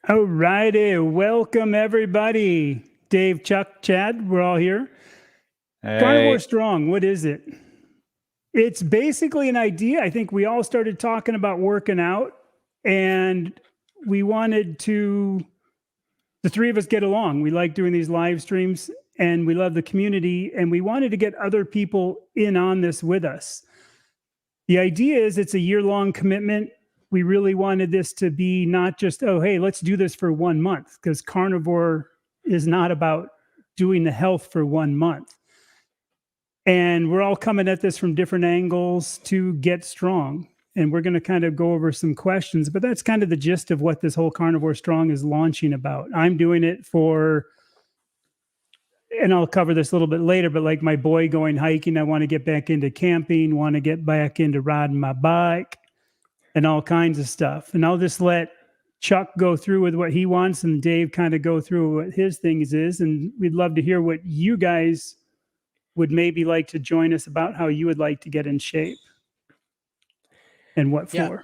All righty. Welcome, everybody. Dave, Chuck, Chad, we're all here. Carnivore Hey, Strong, what is it? It's basically an idea. I think we all started talking about working out, and we wanted the three of us get along. We like doing these live streams, and we love the community, and we wanted to get other people in on this with us. The idea is it's a year-long commitment. We really wanted this to be not just, oh, hey, let's do this for 1 month, because carnivore is not about doing the health for 1 month. And we're all coming at this from different angles to get strong. And we're going to kind of go over some questions, but that's kind of the gist of what this whole Carnivore Strong is launching about. I'm doing it for, and I'll cover this a little bit later, but like my boy going hiking, I want to get back into camping, want to get back into riding my bike and all kinds of stuff. And I'll just let Chuck go through with what he wants and Dave kind of go through what his things is. And we'd love to hear what you guys would maybe like to join us about, how you would like to get in shape and what Yeah, for.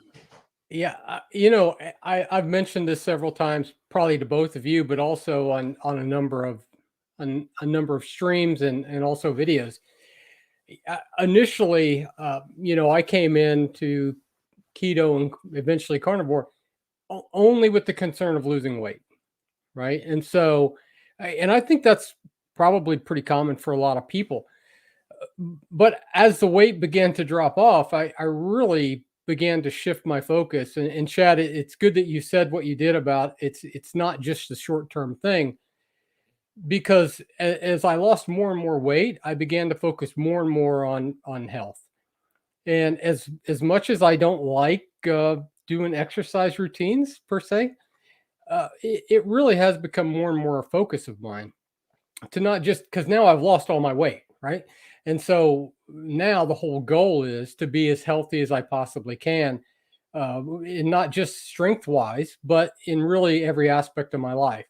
yeah. I've mentioned this several times, probably to both of you, but also on a number of streams and also videos. Initially, I came into keto and eventually carnivore only with the concern of losing weight, right? And I think that's probably pretty common for a lot of people. But as the weight began to drop off, I really began to shift my focus. And Chad, it's good that you said what you did about it's not just a short-term thing, because as I lost more and more weight, I began to focus more and more on health. And as much as I don't like doing exercise routines per se, it really has become more and more a focus of mine, to not just because now I've lost all my weight, right? And so now the whole goal is to be as healthy as I possibly can, and not just strength wise, but in really every aspect of my life,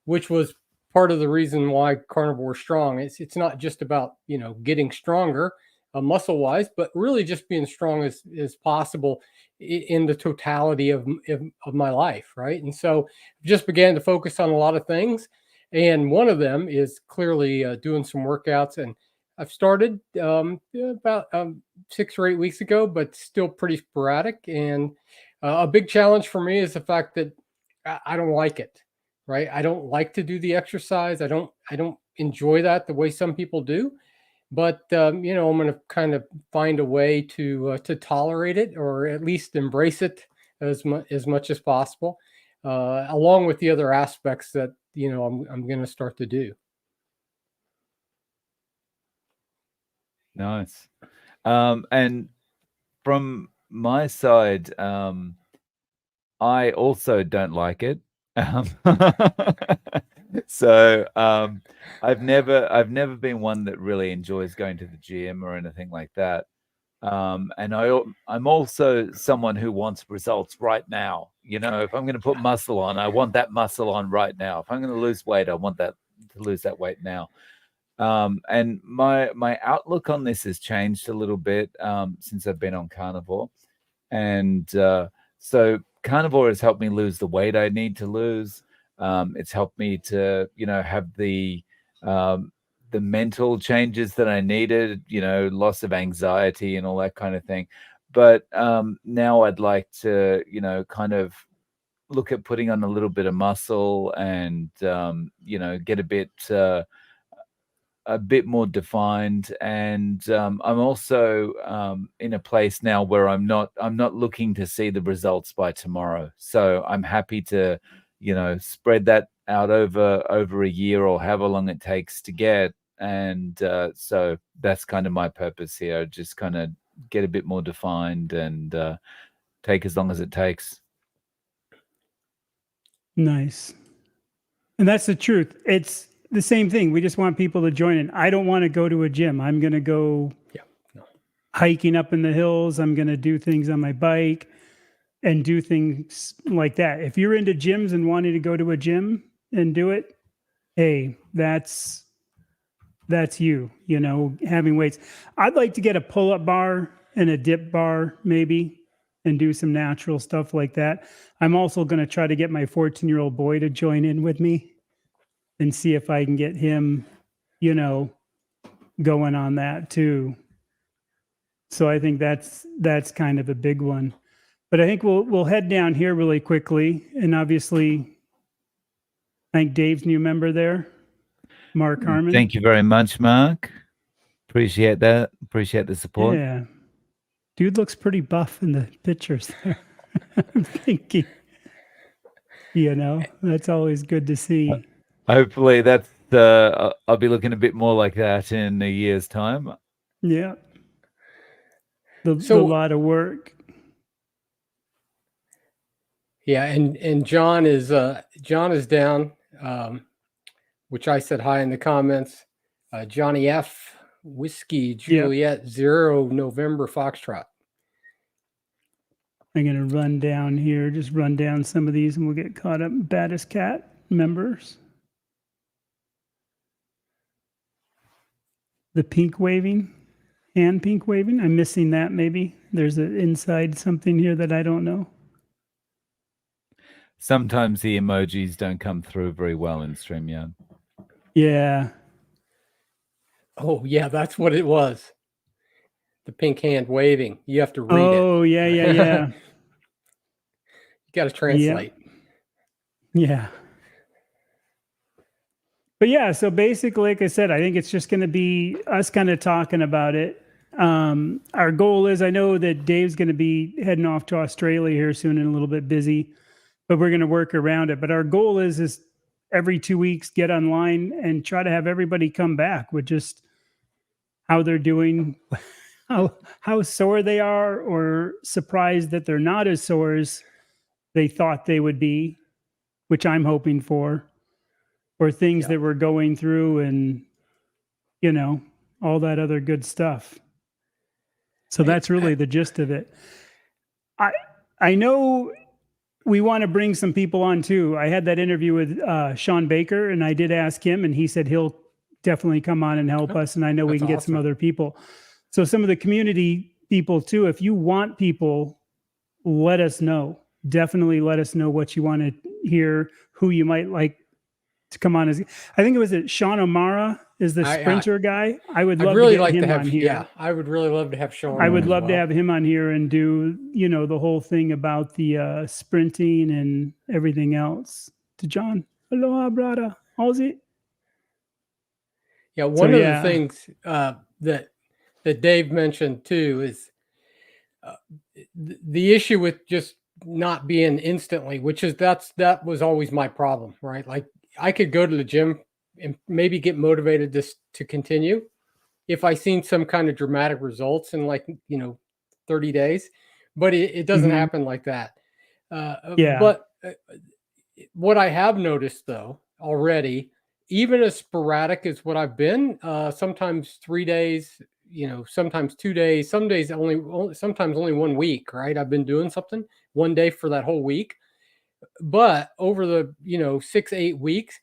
which was part of the reason why Carnivore Strong. It's not just about getting stronger muscle wise, but really just being strong as possible in the totality of my life, right? And so just began to focus on a lot of things, and one of them is clearly doing some workouts. And I've started about 6 or 8 weeks ago, but still pretty sporadic. And a big challenge for me is the fact that I don't like it, right? I don't like to do the exercise. I don't enjoy that the way some people do. But I'm going to kind of find a way to tolerate it, or at least embrace it as much as possible, along with the other aspects that I'm going to start to do. nice. And from my side, I also don't like it. Um, so I've never been one that really enjoys going to the gym or anything like that. And I'm also someone who wants results right now. If I'm going to put muscle on, I want that muscle on right now. If I'm going to lose weight, I want that to lose that weight now. And my outlook on this has changed a little bit since I've been on carnivore, and so carnivore has helped me lose the weight I need to lose. It's helped me to have the mental changes that I needed, loss of anxiety and all that kind of thing. But now I'd like to kind of look at putting on a little bit of muscle and get a bit more defined. And I'm also in a place now where I'm not looking to see the results by tomorrow. So I'm happy to spread that out over a year or however long it takes to get. And so that's kind of my purpose here, just kind of get a bit more defined and take as long as it takes. Nice. And that's the truth. It's the same thing. We just want people to join in. I don't want to go to a gym. I'm going to go hiking up in the hills. I'm going to do things on my bike and do things like that. If you're into gyms and wanting to go to a gym and do it, hey, that's you, having weights. I'd like to get a pull-up bar and a dip bar maybe, and do some natural stuff like that. I'm also going to try to get my 14-year-old boy to join in with me and see if I can get him, you know, going on that too. So I think that's kind of a big one. But I think we'll head down here really quickly, and obviously, I think Dave's new member there, Mark Harmon. Thank you very much, Mark. Appreciate that. Appreciate the support. Yeah, dude looks pretty buff in the pictures there. I'm thinking, you know, that's always good to see. Hopefully, that's I'll be looking a bit more like that in a year's time. Yeah, the lot of work. Yeah, and John is down, which I said hi in the comments. Johnny F. Whiskey Juliet 0 November Foxtrot. I'm going to run down here, just run down some of these, and we'll get caught up. Baddest Cat members. The pink waving, hand pink waving. I'm missing that maybe. There's an inside something here that I don't know. Sometimes the emojis don't come through very well in StreamYard. Yeah. Oh, yeah, that's what it was. The pink hand waving. You have to read it. Oh, yeah. You got to translate. Yeah. But yeah, so basically, like I said, I think it's just going to be us kind of talking about it. Our goal is, I know that Dave's going to be heading off to Australia here soon and a little bit busy, but we're going to work around it. But our goal is every 2 weeks, get online and try to have everybody come back with just how they're doing, how sore they are, or surprised that they're not as sore as they thought they would be, which I'm hoping for, or things that we're going through, and, you know, all that other good stuff. So that's really the gist of it. I know we want to bring some people on too. I had that interview with Sean Baker, and I did ask him, and he said he'll definitely come on and help us. And I know we can get some other people. So some of the community people too, if you want people, let us know. Definitely let us know what you want to hear, who you might like to come on. I think it was Sean O'Mara is the sprinter guy. I would love to get him on here. Yeah, I would really love to have Sean. I would love to have him on here and do, you know, the whole thing about the sprinting and everything else. To John, aloha, brother. How's it? Yeah, one of the things that Dave mentioned too is the issue with just not being instantly, which is that was always my problem, right? Like I could go to the gym and maybe get motivated to continue if I seen some kind of dramatic results in, like, you know, 30 days, but it doesn't happen like that. But what I have noticed though already, even as sporadic as what I've been, sometimes 3 days, you know, sometimes 2 days, some days sometimes only 1 week, right? I've been doing something 1 day for that whole week. But over the, you know, 6-8 weeks,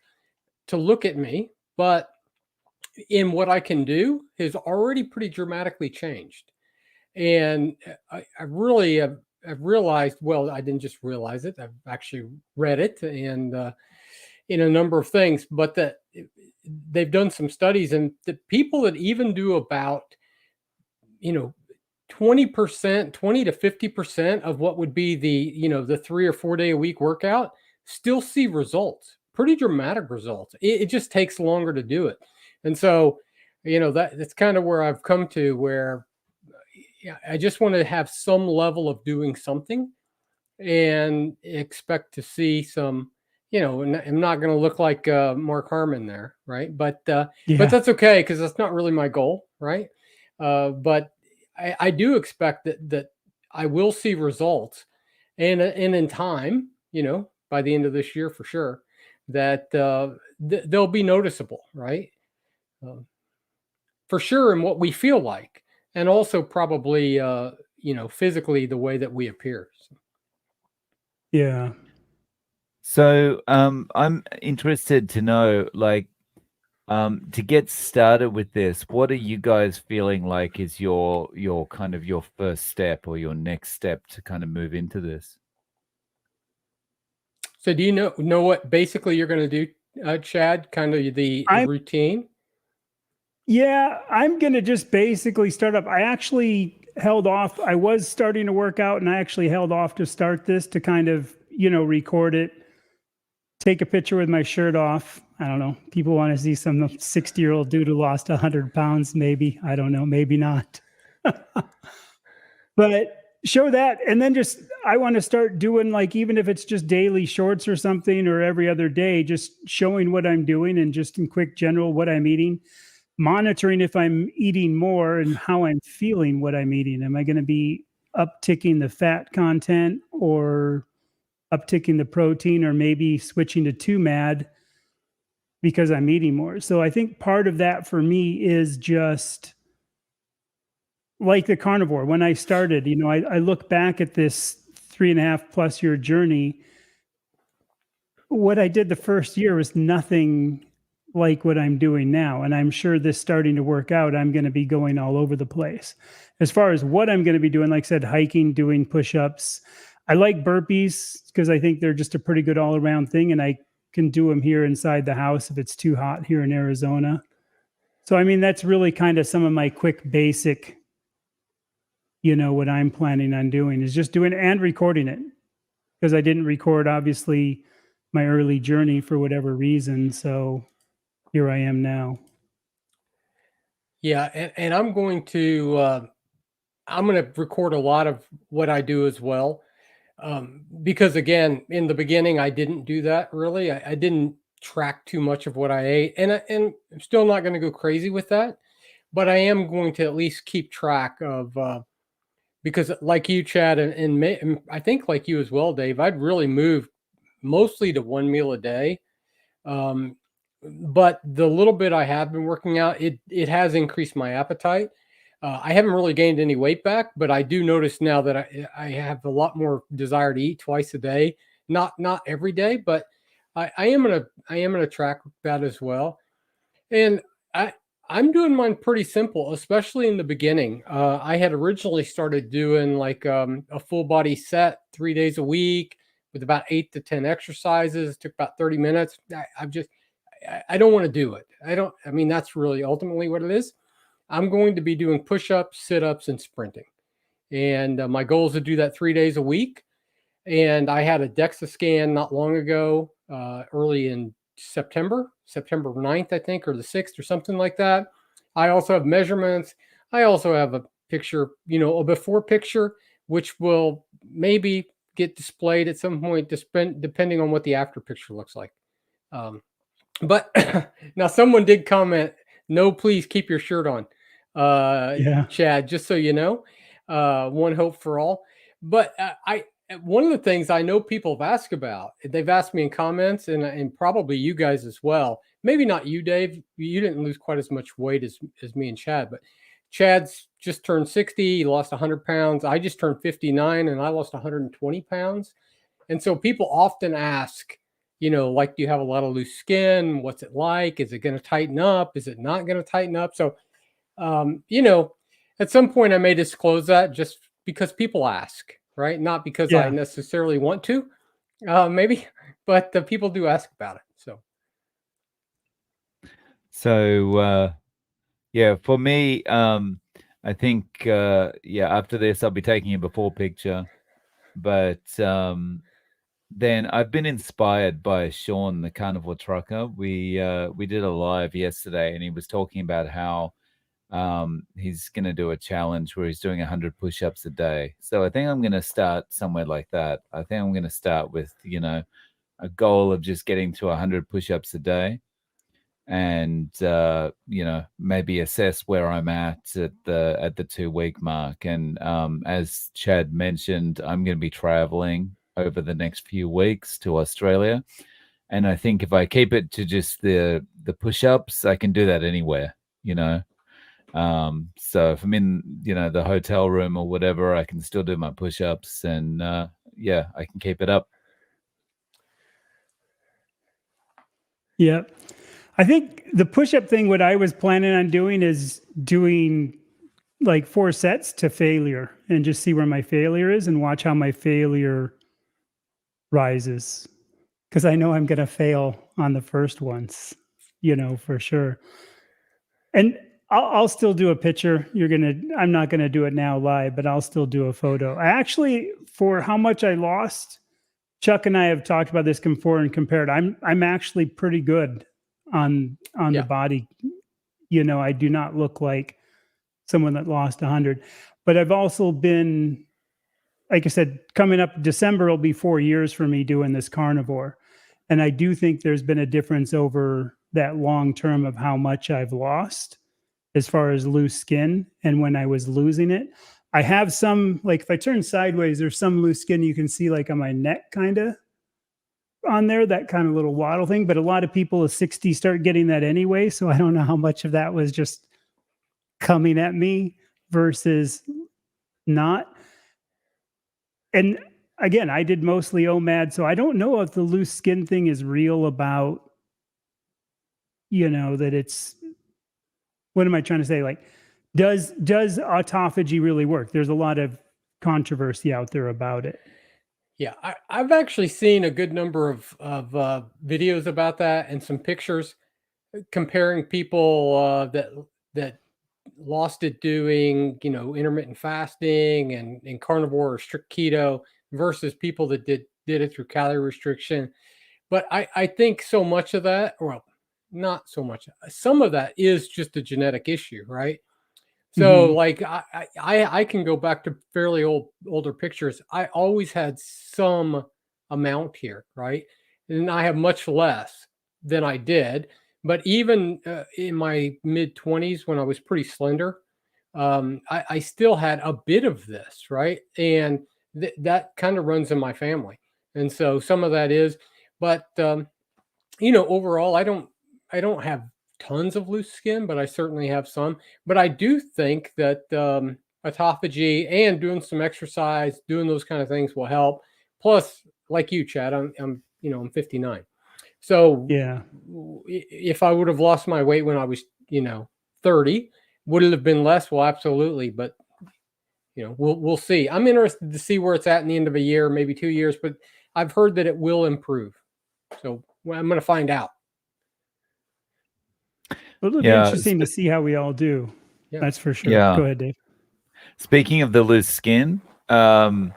to look at me, but in what I can do has already pretty dramatically changed. And I really have realized, well, I didn't just realize it, I've actually read it and in a number of things, but that they've done some studies, and the people that even do about, you know, 20%, 20 to 50% of what would be the, you know, the 3 or 4 day a week workout still see results, pretty dramatic results. It just takes longer to do it. And so, you know, that's kind of where I've come to, where I just want to have some level of doing something and expect to see some, you know, and I'm not going to look like Mark Harmon there, right? But that's okay, because that's not really my goal, right? But I do expect that I will see results, and in time, you know, by the end of this year for sure, that they'll be noticeable, right? For sure, in what we feel like, and also probably, you know, physically the way that we appear. Yeah. So I'm interested to know, like, To get started with this, what are you guys feeling like is your kind of your first step or your next step to kind of move into this? So do you know what basically you're going to do, Chad? Kind of the I routine. Yeah, I'm going to just basically start up. I actually held off. I was starting to work out and I actually held off to start this to kind of, record it, take a picture with my shirt off. I don't know. People want to see some 60-year-old dude who lost 100 pounds, maybe. I don't know. Maybe not. But show that. And then I want to start doing, like, even if it's just daily shorts or something, or every other day, just showing what I'm doing and just in quick general what I'm eating, monitoring if I'm eating more and how I'm feeling what I'm eating. Am I going to be upticking the fat content or upticking the protein, or maybe switching to too mad because I'm eating more? So I think part of that for me is just like the carnivore. When I started, I look back at this 3.5+ year journey. What I did the first year was nothing like what I'm doing now. And I'm sure this starting to work out, I'm going to be going all over the place. As far as what I'm going to be doing, like I said, hiking, doing push-ups. I like burpees because I think they're just a pretty good all-around thing. And I can do them here inside the house if it's too hot here in Arizona. So, I mean, that's really kind of some of my quick basic, what I'm planning on doing is just doing and recording it, because I didn't record, obviously, my early journey for whatever reason. So here I am now. Yeah, and I'm going to record a lot of what I do as well, because again, in the beginning, I didn't do that really. I didn't track too much of what I ate, and I'm still not going to go crazy with that, but I am going to at least keep track of, because like you, Chad, and I think like you as well, Dave, I'd really moved mostly to one meal a day. But the little bit I have been working out, it has increased my appetite. I haven't really gained any weight back, but I do notice now that I have a lot more desire to eat twice a day. Not every day, but I am gonna track that as well. And I'm doing mine pretty simple, especially in the beginning. I had originally started doing like a full body set 3 days a week with about 8 to 10 exercises. It took about 30 minutes. I don't want to do it. I mean, that's really ultimately what it is. I'm going to be doing push-ups, sit-ups, and sprinting. And my goal is to do that 3 days a week. And I had a DEXA scan not long ago, early in September 9th, I think, or the 6th or something like that. I also have measurements. I also have a picture, a before picture, which will maybe get displayed at some point, depending on what the after picture looks like. But now someone did comment, no, please keep your shirt on, Yeah. Chad, just so you know, one hope for all. But one of the things I know people have asked about, they've asked me in comments, and probably you guys as well. Maybe not you, Dave. You didn't lose quite as much weight as me and Chad, but Chad's just turned 60. He lost 100 pounds. I just turned 59 and I lost 120 pounds. And so people often ask, like, do you have a lot of loose skin? What's it like? Is it going to tighten up? Is it not going to tighten up? So, at some point I may disclose that just because people ask, right? Not because I necessarily want to, maybe, but the people do ask about it. So, yeah, for me, I think, after this, I'll be taking a before picture. But then I've been inspired by Sean, the carnivore trucker. We did a live yesterday, and he was talking about how he's going to do a challenge where he's doing 100 push-ups a day. So I think I'm going to start somewhere like that. I think I'm going to start with, a goal of just getting to 100 push-ups a day, and maybe assess where I'm at the 2-week mark. And as Chad mentioned, I'm going to be traveling over the next few weeks to Australia, and I think if I keep it to just the push-ups, I can do that anywhere. So if I'm in the hotel room or whatever, I can still do my push-ups, and I can keep it up. Yeah. I think the push-up thing, what I was planning on doing is doing like 4 sets to failure and just see where my failure is and watch how my failure rises. Because I know I'm going to fail on the first ones, for sure. And I'll still do a picture. I'm not going to do it now live, but I'll still do a photo. I actually, for how much I lost, Chuck and I have talked about this before and compared. I'm actually pretty good on Yeah. the body. I do not look like someone that lost 100, but I've also been, like I said, coming up December will be 4 years for me doing this carnivore. And I do think there's been a difference over that long term of how much I've lost as far as loose skin. And when I was losing it, I have some, like if I turn sideways, there's some loose skin you can see like on my neck kind of on there, that kind of little waddle thing. But a lot of people at 60 start getting that anyway. So I don't know how much of that was just coming at me versus not. And again, I did mostly OMAD, so I don't know if the loose skin thing is real about, that it's, what am I trying to say? Like, does autophagy really work? There's a lot of controversy out there about it. Yeah, I've actually seen a good number of videos about that and some pictures comparing people that lost it doing intermittent fasting and carnivore or strict keto versus people that did it through calorie restriction. But I think so much of that, well, not so much. Some of that is just a genetic issue, right? So Mhm. like I can go back to fairly older pictures. I always had some amount here, right? And I have much less than I did. But even in my mid 20s, when I was pretty slender, I still had a bit of this, right? And that kind of runs in my family, and so some of that is. But overall, I don't have tons of loose skin, but I certainly have some. But I do think that autophagy and doing some exercise, doing those kind of things will help. Plus, like you, Chad, I'm 59. So Yeah. if I would have lost my weight when I was 30, would it have been less? Well, absolutely. But we'll see. I'm interested to see where it's at in the end of a year, maybe 2 years. But I've heard that it will improve. So I'm going to find out. It'll be Yeah, interesting to see how we all do. Yeah. That's for sure. Yeah. Go ahead, Dave. Speaking of the loose skin, I'd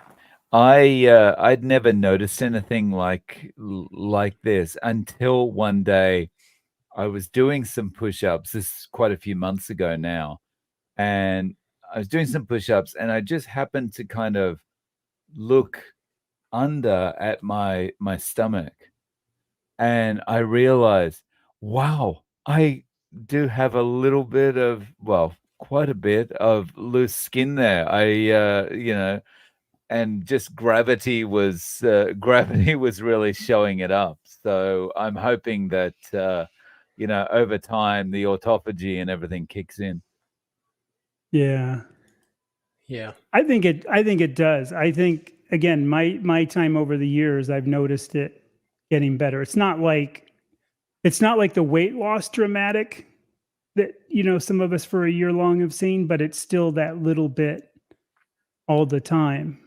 never noticed anything like this until one day I was doing some push-ups. This is quite a few months ago now, and I was doing some push-ups, and I just happened to kind of look under at my stomach, and I realized, wow, I do have a little bit of, well, quite a bit of loose skin there. And just gravity was gravity was really showing it up. So I'm hoping that over time the autophagy and everything kicks in. Yeah. Yeah. I think it does. I think again, my time over the years, I've noticed it getting better. It's not like the weight loss dramatic that some of us for a year long have seen, but it's still that little bit all the time.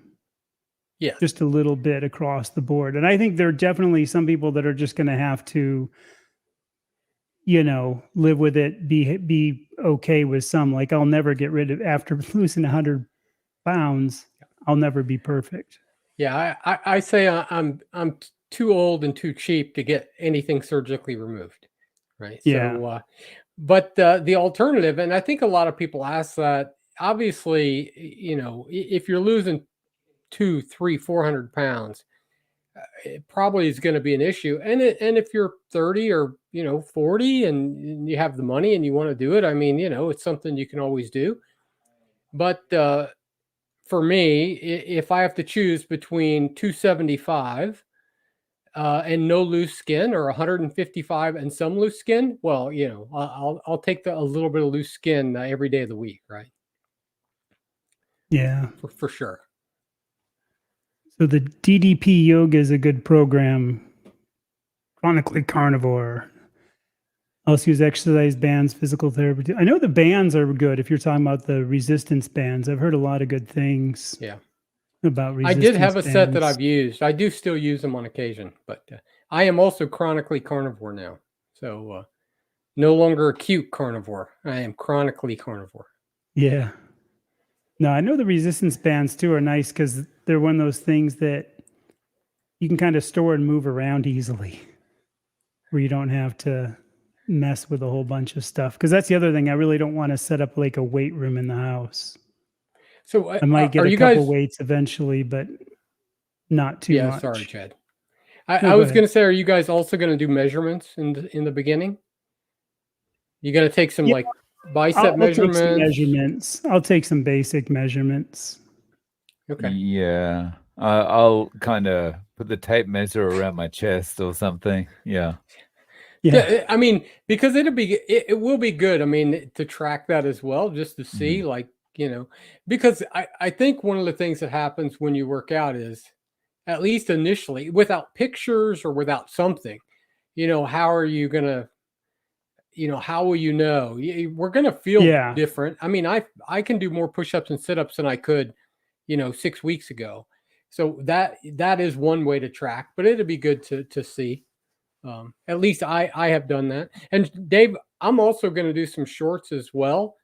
Yeah. Just a little bit across the board. And I think there are definitely some people that are just going to have to live with it, be okay with some. Like I'll never get rid of, after losing 100 pounds, I'll never be perfect. Yeah. I say I'm too old and too cheap to get anything surgically removed. Right. Yeah. So, but the alternative, and I think a lot of people ask that, obviously, if you're losing 200, 300, 400 pounds, it probably is going to be an issue. And if you're 30 or 40 and you have the money and you want to do it, I mean, it's something you can always do. But for me, if I have to choose between 275 and no loose skin, or 155 and some loose skin, well, I'll take a little bit of loose skin every day of the week, right? Yeah. For sure. So the DDP yoga is a good program. Chronically Carnivore. also use exercise bands, physical therapy. I know the bands are good. If you're talking about the resistance bands, I've heard a lot of good things. Yeah. About I resistance did have a set that bands. I've used. I do still use them on occasion, but I am also chronically carnivore now. So no longer acute carnivore. I am chronically carnivore. Yeah. No, I know the resistance bands too are nice because they're one of those things that you can kind of store and move around easily, where you don't have to mess with a whole bunch of stuff. Because that's the other thing. I really don't want to set up like a weight room in the house. So I might get are a you couple guys? weights eventually, but not too Yeah, much. sorry, Chad. No, I go was going ahead. to say, are you guys also going to do measurements in the beginning? You going to take some Yeah, like bicep I'll take some measurements? measurements. I'll take some basic measurements. Okay. Yeah. I'll kind of put the tape measure around my chest or something. Yeah. Yeah. I mean, because it will be good. I mean, to track that as well, just to see, like, because I think one of the things that happens when you work out is, at least initially, without pictures or without something, how are you gonna, how will you know? We're gonna feel Yeah. different. I mean, I can do more push-ups and sit-ups than I could, 6 weeks ago. So that is one way to track, but it'd be good to see. At least I have done that. And Dave, I'm also going to do some shorts as well.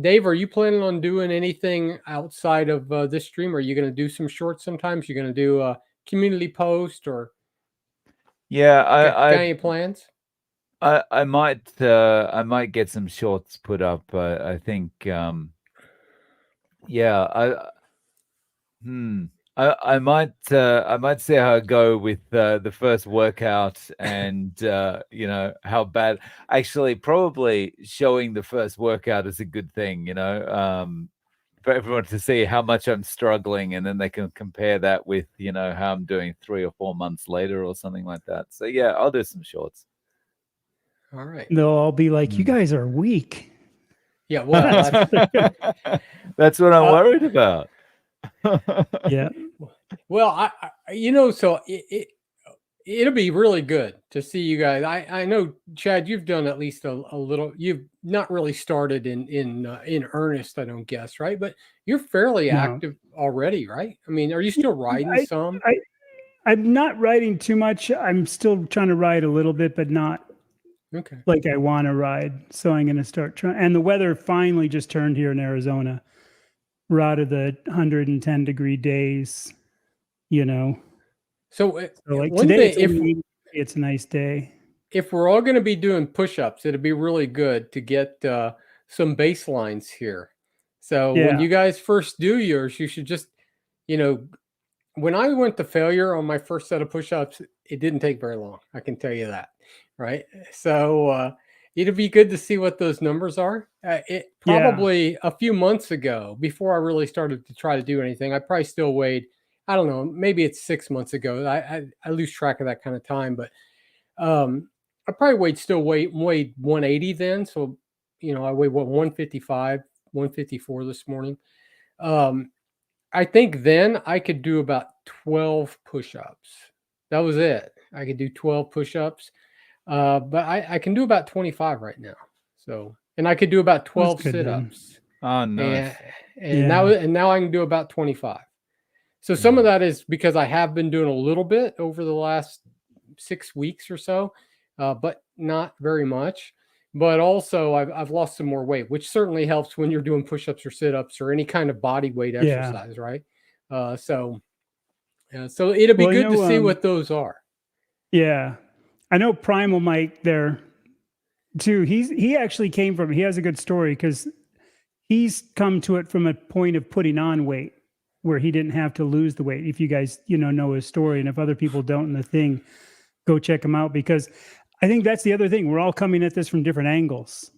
Dave, are you planning on doing anything outside of this stream? Are you going to do some shorts sometimes? You're going to do a community post or Yeah, got any plans? I might get some shorts put up. I think yeah, I might see how I go with the first workout and how bad. Actually, probably showing the first workout is a good thing, for everyone to see how much I'm struggling, and then they can compare that with how I'm doing 3 or 4 months later or something like that. So yeah, I'll do some shorts. All right. They'll all be like, you guys are weak. Yeah. Well, that's what I'm worried about. Yeah. Well, so it'll be really good to see you guys. I know, Chad, you've done at least a little. You've not really started in earnest, I don't guess, right? But you're fairly No. active already, right? I mean, are you still riding some? I'm not riding too much. I'm still trying to ride a little bit, but not Okay. like I want to ride. So I'm going to start trying. And the weather finally just turned here in Arizona. We're out of the 110-degree days, So like one today, thing, it's a nice day. if we're all going to be doing push-ups, it'd be really good to get some baselines here. So when you guys first do yours, you should just, when I went to failure on my first set of push-ups, it didn't take very long. I can tell you that, right? So it'd be good to see what those numbers are. It probably a few months ago, before I really started to try to do anything, I probably still weighed, I don't know, maybe it's 6 months ago. I lose track of that kind of time, but I probably weighed 180 then. So, I weighed 155, 154 this morning. I think then I could do about 12 push-ups. That was it. I could do 12 push-ups. But I can do about 25 right now. So, and I could do about 12 sit-ups. Oh, nice. And now I can do about 25. So some of that is because I have been doing a little bit over the last 6 weeks or so, but not very much. But also I've lost some more weight, which certainly helps when you're doing push-ups or sit-ups or any kind of body weight exercise, right? So it'll be good to see what those are. Yeah. I know Primal Mike there too. He actually he has a good story because he's come to it from a point of putting on weight where he didn't have to lose the weight. If you guys, know his story, and if other people don't in the thing, go check him out, because I think that's the other thing. We're all coming at this from different angles.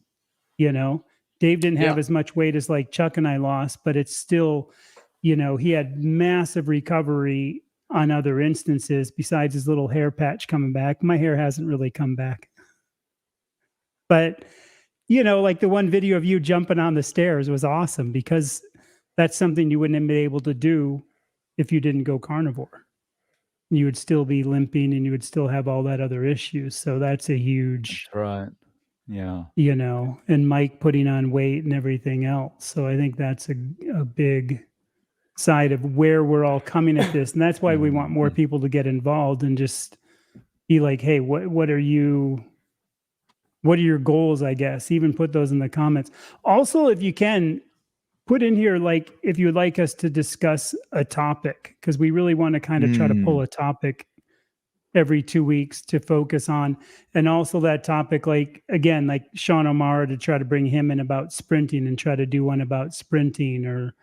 Dave didn't have as much weight as like Chuck and I lost, but it's still, he had massive recovery on other instances besides his little hair patch coming back. My hair hasn't really come back. But, like the one video of you jumping on the stairs was awesome because that's something you wouldn't have been able to do if you didn't go carnivore. you would still be limping and you would still have all that other issues. So that's a huge, That's right. Yeah. you know, and Mike putting on weight and everything else. So I think that's a big side of where we're all coming at this. And that's why we want more people to get involved and just be like, hey, what are your goals, I guess? Even put those in the comments. Also, if you can, put in here, like, if you would like us to discuss a topic, because we really want to kind of try to pull a topic every 2 weeks to focus on. And also that topic, like, again, like Sean O'Mara, to try to bring him in about sprinting and try to do one about sprinting, or,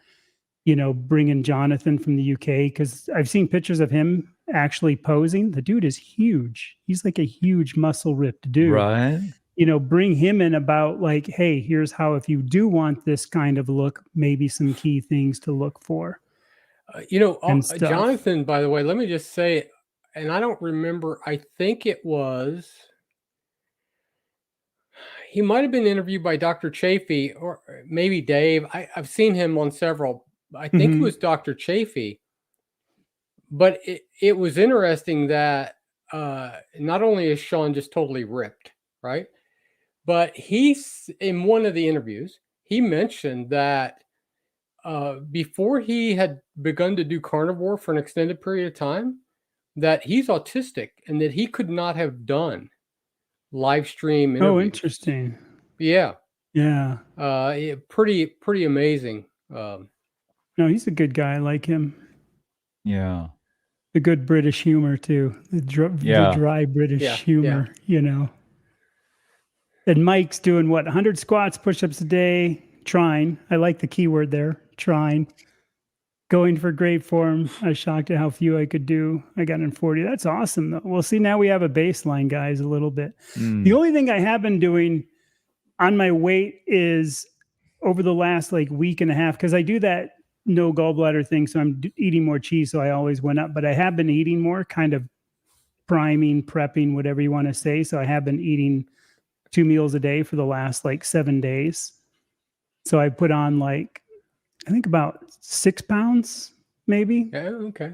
you know, bring in Jonathan from the UK, because I've seen pictures of him actually posing. The dude is huge. He's like a huge muscle ripped dude. Right. You know, bring him in about like, hey, here's how, if you do want this kind of look, maybe some key things to look for. You know, and stuff. Jonathan, by the way, let me just say, and I don't remember, I think it was, he might have been interviewed by Dr. Chafee or maybe Dave. I've seen him on several, I think it was Dr. Chafee. But it was interesting that not only is Sean just totally ripped, right? But he's, in one of the interviews, he mentioned that before he had begun to do carnivore for an extended period of time, that he's autistic and that he could not have done live stream interviews. Oh, interesting. Yeah. Yeah. Pretty amazing. No, he's a good guy. I like him. Yeah. The good British humor too. The dry British humor, you know. And Mike's doing what, 100 squats, push-ups a day, trying. I like the keyword there, trying. Going for great form. I was shocked at how few I could do. I got in 40. That's awesome, though. Well, see, now we have a baseline, guys, a little bit. The only thing I have been doing on my weight is over the last like week and a half, because I do that no gallbladder thing, so I'm eating more cheese, so I always went up. But I have been eating more, kind of priming, prepping, whatever you want to say. So I have been eating 2 meals a day for the last like 7 days. So I put on like, I think about 6 pounds, maybe. Yeah, okay.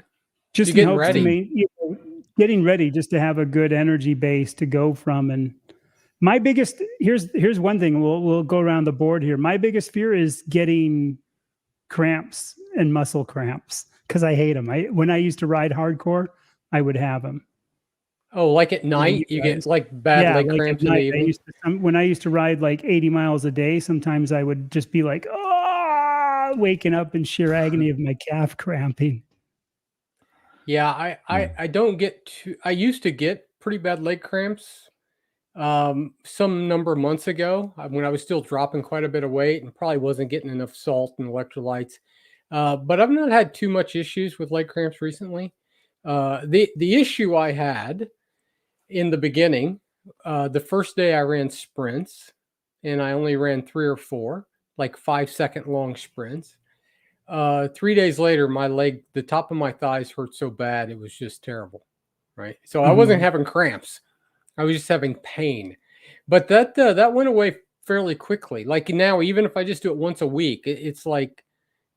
Just in hopes to getting ready, just to have a good energy base to go from. And my biggest, here's one thing. We'll go around the board here. My biggest fear is getting cramps and muscle cramps, because I hate them. When I used to ride hardcore, I would have them. Oh, like at night, you get like bad leg cramps in the evening? When I used to ride like 80 miles a day, sometimes I would just be like, waking up in sheer agony of my calf cramping. Yeah, I don't get to, I used to get pretty bad leg cramps some number of months ago when I was still dropping quite a bit of weight and probably wasn't getting enough salt and electrolytes. But I've not had too much issues with leg cramps recently. The issue I had in the beginning, the first day I ran sprints, and I only ran 3 or 4, like 5-second long sprints. 3 days later, my leg, the top of my thighs hurt so bad, it was just terrible. Right. So I wasn't having cramps. I was just having pain. But that went away fairly quickly. Like now, even if I just do it once a week, it's like,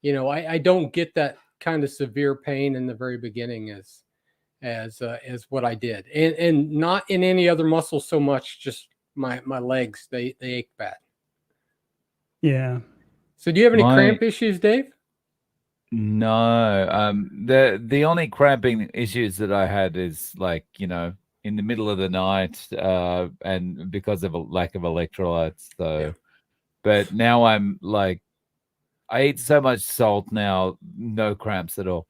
you know, I don't get that kind of severe pain in the very beginning as what I did, and not in any other muscle so much. Just my legs, they ache bad. Yeah. So do you have any cramp issues, Dave? No. The only cramping issues that I had is like, you know, in the middle of the night, and because of a lack of electrolytes. So, but now I'm like, I eat so much salt now, no cramps at all.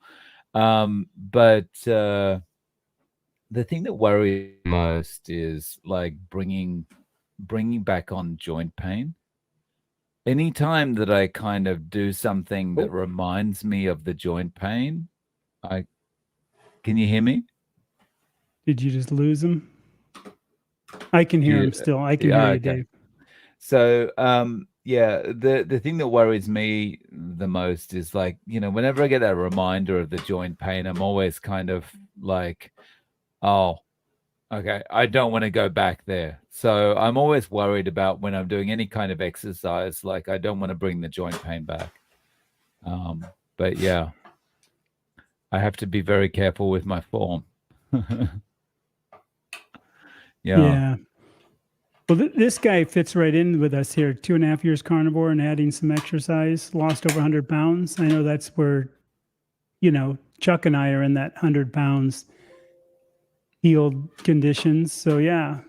But the thing that worries me most is like bringing back on joint pain. Anytime that I kind of do something that reminds me of the joint pain, can you hear me? Did you just lose him? I can hear him still. I can hear you, Dave. So, the thing that worries me the most is like, you know, whenever I get that reminder of the joint pain, I'm always kind of like, oh, okay, I don't want to go back there. So I'm always worried about when I'm doing any kind of exercise, like I don't want to bring the joint pain back. But yeah, I have to be very careful with my form. Yeah. Well, this guy fits right in with us here. 2.5 years carnivore and adding some exercise, lost over 100 pounds. I know that's where, Chuck and I are in that 100 pounds healed conditions. So yeah,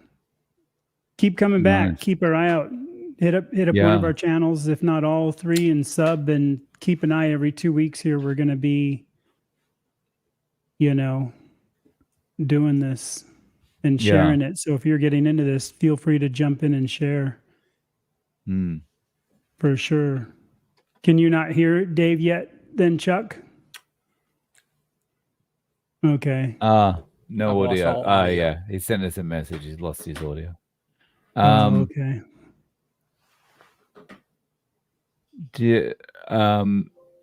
keep coming back. Nice. Keep our eye out. Hit up one of our channels, if not all three, and sub, and keep an eye every 2 weeks here. We're going to be, doing this and sharing it. So if you're getting into this, feel free to jump in and share. For sure. Can you not hear Dave yet then, Chuck? Okay. No audio. Yeah. He sent us a message. He's lost his audio. Okay.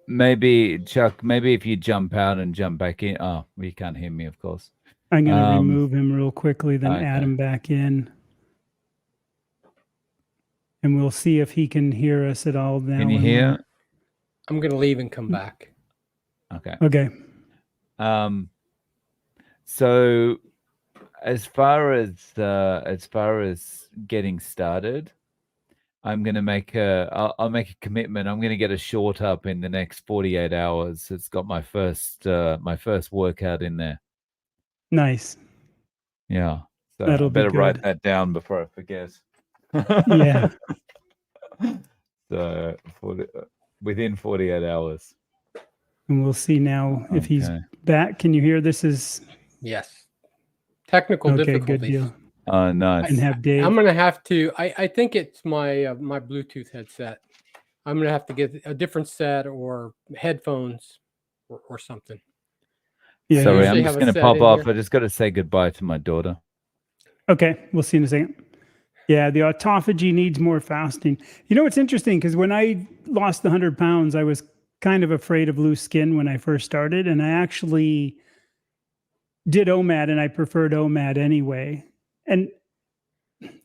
Maybe Chuck, maybe if you jump out and jump back in. Oh, you can't hear me, of course. I'm going to remove him real quickly, then add him back in. And we'll see if he can hear us at all now. Can you hear? I'm going to leave and come back. Okay. Okay. So as far as getting started, I'm going to make I'll make a commitment. I'm going to get a short up in the next 48 hours. It's got my first workout in there. Nice. Yeah. So That'll I better be write good. that down before I forget. Yeah. So within 48 hours. And we'll see now if he's back. Can you hear? This is... Yes. Technical difficulties. Good deal. Oh, nice. And have Dave. I'm going to have to, I think it's my my Bluetooth headset. I'm going to have to get a different set or headphones or something. Yeah. Sorry, I'm just going to pop off. I just got to say goodbye to my daughter. Okay. We'll see in a second. Yeah. The autophagy needs more fasting. It's interesting because when I lost the 100 pounds, I was kind of afraid of loose skin when I first started. And I actually did OMAD, and I preferred OMAD anyway. And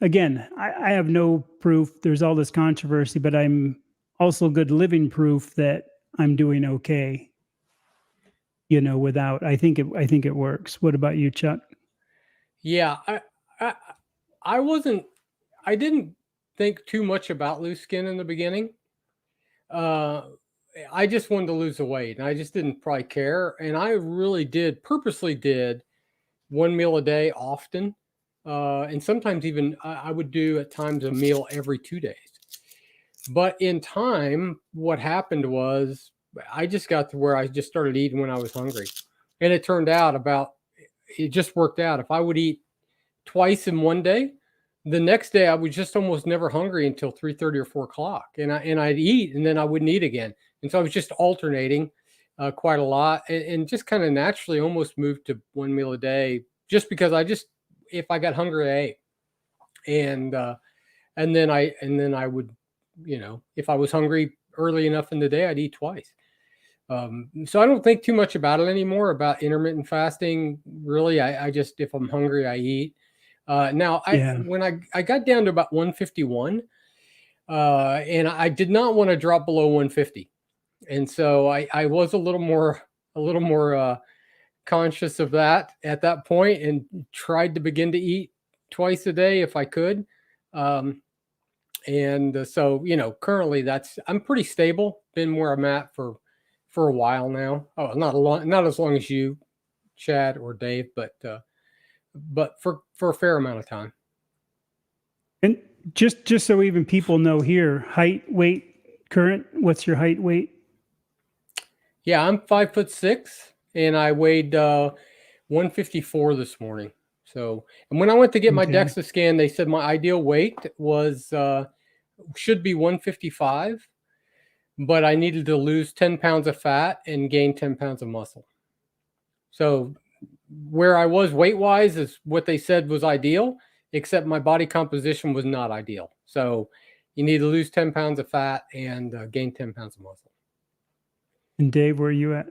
again, I have no proof. There's all this controversy, but I'm also good living proof that I'm doing okay. Without. I think it works. What about you, Chuck? Yeah, I didn't think too much about loose skin in the beginning. I just wanted to lose the weight, and I just didn't probably care. And I really purposely did one meal a day often. And sometimes even I would do at times a meal every 2 days. But in time, what happened was I just got to where I just started eating when I was hungry. And it turned out it just worked out. If I would eat twice in one day, the next day I was just almost never hungry until 3:30 or 4 o'clock. And I'd eat, and then I wouldn't eat again. And so I was just alternating quite a lot, and just kind of naturally almost moved to one meal a day, just because if I got hungry, I ate. And then I would, if I was hungry early enough in the day, I'd eat twice. So I don't think too much about it anymore, about intermittent fasting. Really, I just, if I'm hungry, I eat. Now, when I got down to about 151, and I did not want to drop below 150. And so I was a little more conscious of that at that point, and tried to begin to eat twice a day if I could. So, currently I'm pretty stable, been where I'm at for a while now. Oh, not as long as you, Chad or Dave, but for a fair amount of time. And just so even people know here, height, weight, current, what's your height, weight? Yeah, I'm 5'6", and I weighed 154 this morning. So, and when I went to get my DEXA scan, they said my ideal weight should be 155, but I needed to lose 10 pounds of fat and gain 10 pounds of muscle. So where I was weight-wise is what they said was ideal, except my body composition was not ideal. So you need to lose 10 pounds of fat and gain 10 pounds of muscle. And Dave, where are you at?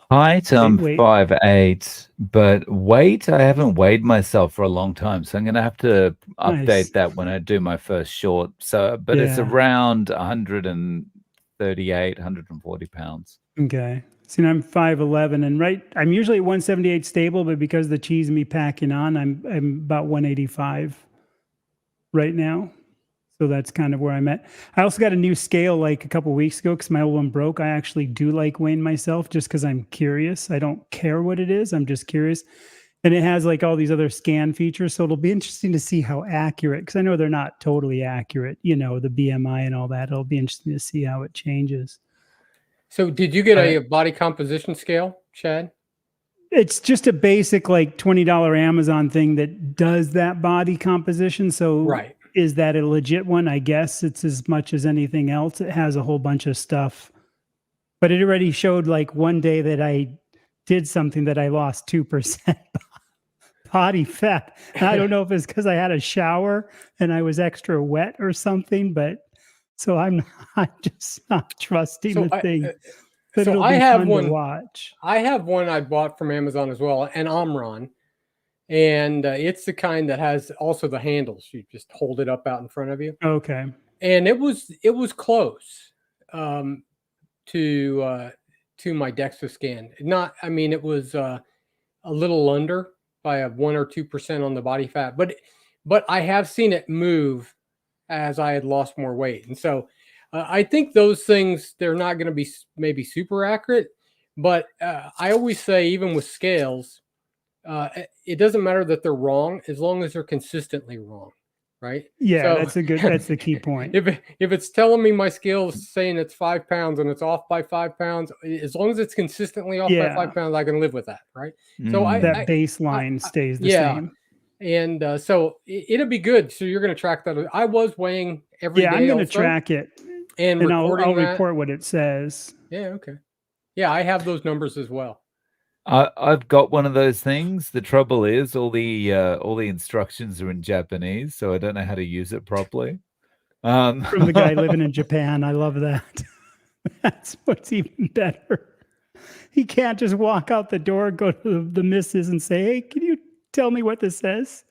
Height, I'm 5'8", but weight, I haven't weighed myself for a long time, so I'm going to have to update that when I do my first short. So, but it's around 138, 140 pounds. Okay. See, I'm 5'11", and I'm usually 178 stable, but because of the cheese and me packing on, I'm about 185 right now. So that's kind of where I'm at. I also got a new scale like a couple of weeks ago because my old one broke. I actually do like weighing myself just because I'm curious. I don't care what it is. I'm just curious. And it has like all these other scan features. So it'll be interesting to see how accurate, because I know they're not totally accurate, the BMI and all that. It'll be interesting to see how it changes. So did you get a body composition scale, Chad? It's just a basic like $20 Amazon thing that does that body composition. So Right. Is that a legit one? I guess it's as much as anything else. It has a whole bunch of stuff, but it already showed like one day that I did something that I lost 2% body fat. And I don't know if it's because I had a shower and I was extra wet or something, but so I'm just not trusting the thing. But it'll be fun to watch. I have one I bought from Amazon as well, an Omron. And it's the kind that has also the handles. You just hold it up out in front of you. Okay. And it was close to my DEXA scan. It was a little under by a 1 or 2% on the body fat, but I have seen it move as I had lost more weight. And so I think those things, they're not going to be maybe super accurate, but I always say, even with scales, it doesn't matter that they're wrong as long as they're consistently wrong, right? Yeah, so, that's the key point. If it's telling me my scale is saying it's 5 pounds and it's off by 5 pounds, as long as it's consistently off by 5 pounds, I can live with that, right? So that baseline stays the same. And so it'll be good. So you're going to track that. I was weighing every day. Yeah, I'm going to track it, and I'll report what it says. Yeah, okay. Yeah, I have those numbers as well. I've got one of those things. The trouble is all the instructions are in Japanese, so I don't know how to use it properly. From the guy living in Japan, I love that. That's what's even better. He can't just walk out the door, go to the missus and say, "Hey, can you tell me what this says?"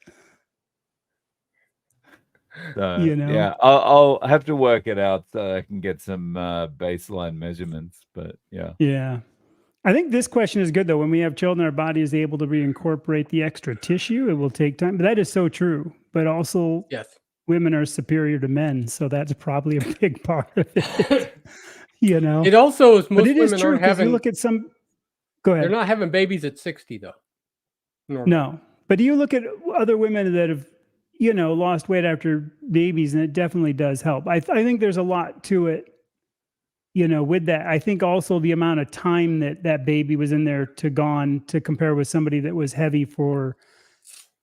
So, yeah, I'll have to work it out so I can get some baseline measurements. But yeah. I think this question is good, though. When we have children, our body is able to reincorporate the extra tissue. It will take time, but that is so true. But also, yes, women are superior to men, so that's probably a big part of it. It also is. Most women aren't having. You look at some. Go ahead. They're not having babies at 60, though. Normally. No, but you look at other women that have, lost weight after babies, and it definitely does help. I think there's a lot to it. With that, I think also the amount of time that baby was in there to compare with somebody that was heavy for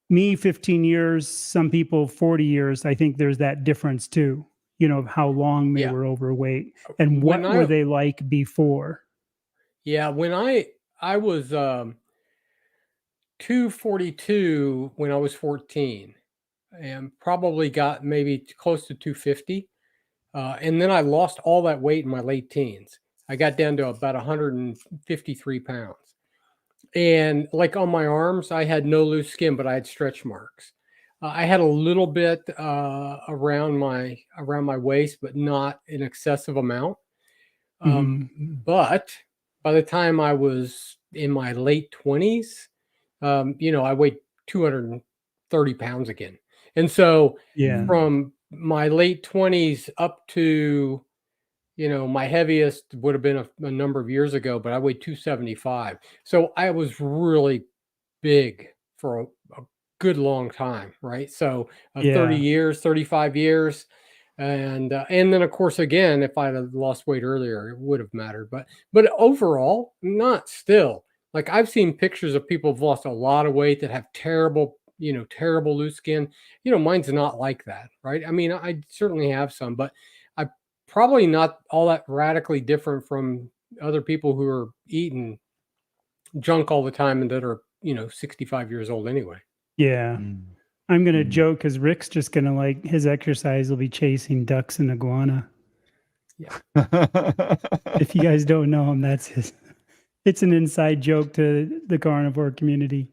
me, 15 years, some people 40 years. I think there's that difference too, of how long they were overweight and what were they like before. Yeah. When I was 242 when I was 14 and probably got maybe close to 250. And then I lost all that weight in my late teens. I got down to about 153 pounds. And like on my arms, I had no loose skin, but I had stretch marks. I had a little bit around my waist, but not an excessive amount. But by the time I was in my late 20s, I weighed 230 pounds again. And so from my late 20s up to, my heaviest would have been a number of years ago, but I weighed 275. So I was really big for a good long time, right? So 30 years, 35 years. And then of course, again, if I had lost weight earlier, it would have mattered. But overall, not still. Like I've seen pictures of people who've lost a lot of weight that have terrible loose skin. Mine's not like that, right? I mean, I certainly have some, but I'm probably not all that radically different from other people who are eating junk all the time and that are, 65 years old anyway. Yeah. I'm going to joke because Rick's just going to his exercise will be chasing ducks and iguana. Yeah. If you guys don't know him, that's it's an inside joke to the carnivore community.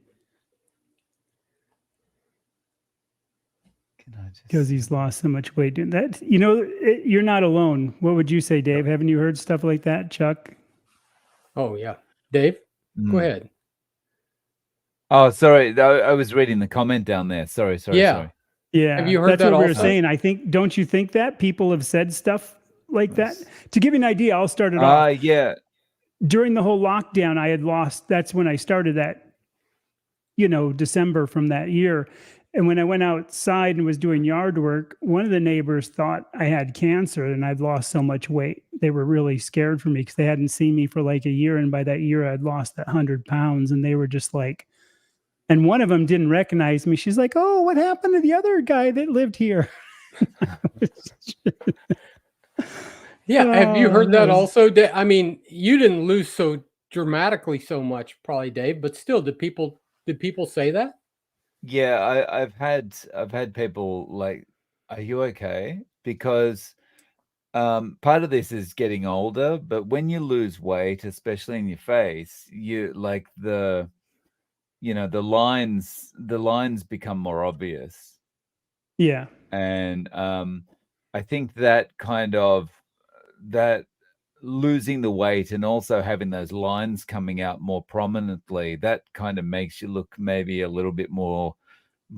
Because he's lost so much weight doing that. You're not alone. What would you say, Dave? Haven't you heard stuff like that, Chuck? Oh yeah, Dave, go Mm. ahead. Oh, sorry. I was reading the comment down there. Sorry. Yeah. Yeah, Have you heard that's that what we were also? saying. I think, don't you think that people have said stuff like that? To give you an idea, I'll start it off. Yeah. During the whole lockdown, I had lost, that's when I started that, December from that year. And when I went outside and was doing yard work, one of the neighbors thought I had cancer and I'd lost so much weight. They were really scared for me because they hadn't seen me for like a year. And by that year, I'd lost that 100 pounds. And they were just like, and one of them didn't recognize me. She's like, "Oh, what happened to the other guy that lived here?" Yeah. Have you Oh, heard that that was, also? I mean, you didn't lose so dramatically so much, probably, Dave, but still, did people say that? Yeah, I've had people like, "Are you okay?" Because part of this is getting older, but when you lose weight, especially in your face, you like the lines become more obvious. yeah, And I think that kind of that losing the weight and also having those lines coming out more prominently, that kind of makes you look maybe a little bit more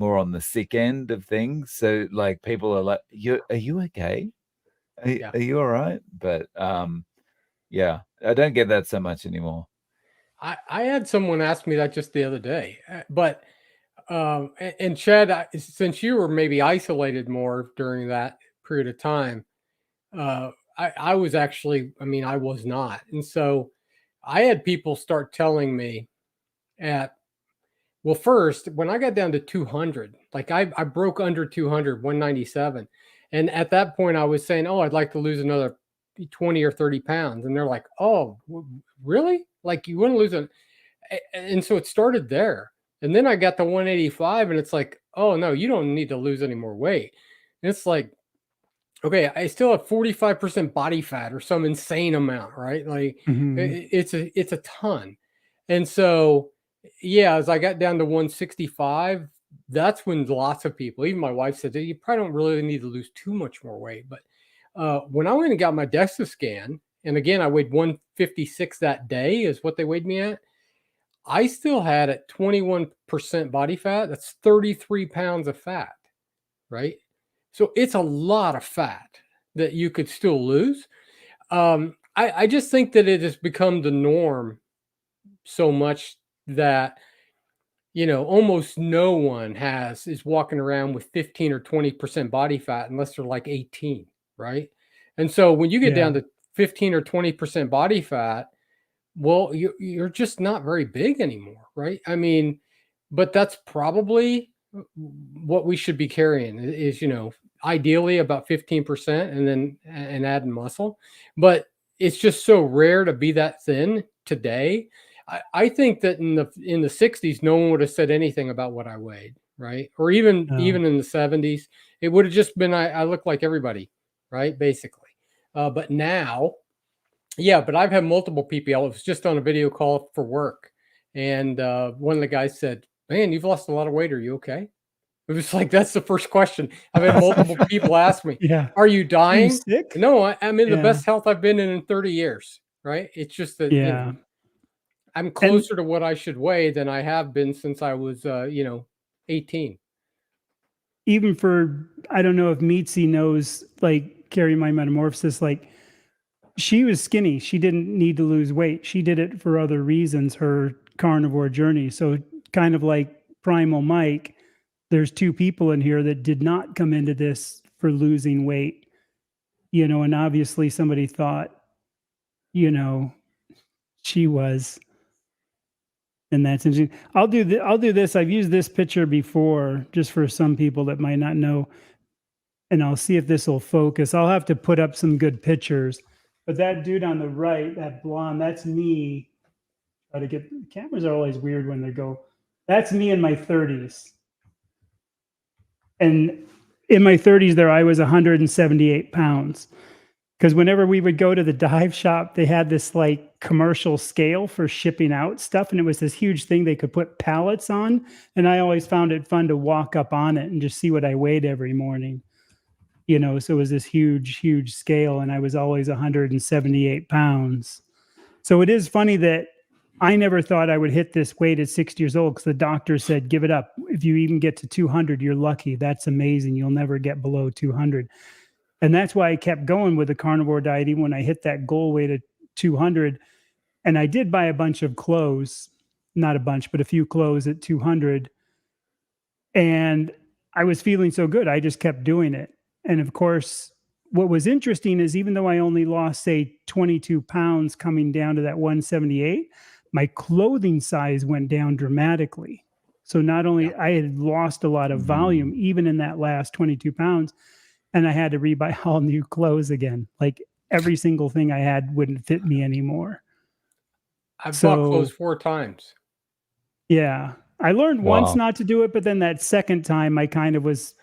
on the sick end of things. So like people are like, are you okay? Yeah. Are you all right? But yeah, I don't get that so much anymore. I had someone ask me that just the other day, but and Chad, since you were maybe isolated more during that period of time, I was actually, I mean, I was not, and so I had people start telling me at well, first when I got down to 200, like I broke under 200, 197, and at that point I was saying, oh, I'd like to lose another 20 or 30 pounds, and they're like, oh, really? Like you want to lose a and so it started there. And then I got to 185 and it's like, oh no, you don't need to lose any more weight. And it's like, okay, I still have 45% body fat or some insane amount, right? Like mhm, it's a ton. And so yeah, as I got down to 165, that's when lots of people, even my wife said, you probably don't really need to lose too much more weight. But when I went and got my DEXA scan, and again, I weighed 156 that day is what they weighed me at. I still had at 21% body fat, that's 33 pounds of fat, right? So it's a lot of fat that you could still lose. I just think that it has become the norm so much that, almost no one is walking around with 15 or 20% body fat unless they're like 18, right? And so when you get yeah, down to 15 or 20% body fat, well, you're just not very big anymore, right? I mean, but that's probably what we should be carrying is, ideally about 15% and then and adding muscle. But it's just so rare to be that thin today. I think that in the 60s, no one would have said anything about what I weighed, right? Or even no, even in the 70s, it would have just been I look like everybody, right? Basically. But now yeah, but I've had multiple people. I was just on a video call for work, and one of the guys said, "Man, you've lost a lot of weight. Are you okay?" It was like that's the first question. I've had multiple people ask me, yeah. "Are you Are you dying?" sick? No, I'm in the Yeah, best health I've been in 30 years. Right? It's just that yeah. I'm And closer to what I should weigh than I have been since I was 18. even for, I don't know if Meetsy knows, like Carrie My Metamorphosis, like she was skinny. She didn't need to lose weight. She did it for other reasons, her carnivore journey. So kind of like Primal Mike, there's two people in here that did not come into this for losing weight, and obviously somebody thought, you know, she was, and that's interesting. I'll do this. I've used this picture before just for some people that might not know, and I'll see if this will focus. I'll have to put up some good pictures. But that dude on the right, that blonde, that's me. Try to get, cameras are always weird when they go. That's me in my 30s. And in my 30s there I was 178 pounds. Because whenever we would go to the dive shop, they had this like commercial scale for shipping out stuff. And it was this huge thing they could put pallets on. And I always found it fun to walk up on it and just see what I weighed every morning. So it was this huge, huge scale. And I was always 178 pounds. So it is funny that I never thought I would hit this weight at 60 years old because the doctor said, give it up. If you even get to 200, you're lucky. That's amazing. You'll never get below 200. And that's why I kept going with the carnivore diet, even when I hit that goal weight of 200. And I did buy a bunch of clothes, not a bunch, but a few clothes at 200. And I was feeling so good. I just kept doing it. And of course, what was interesting is even though I only lost, say, 22 pounds coming down to that 178, my clothing size went down dramatically. So not only I had lost a lot of volume, even in that last 22 pounds, and I had to rebuy all new clothes again. Like every single thing I had wouldn't fit me anymore. I've bought clothes 4 times. Yeah. I learned Wow. once not to do it, but then that second time I kind of was,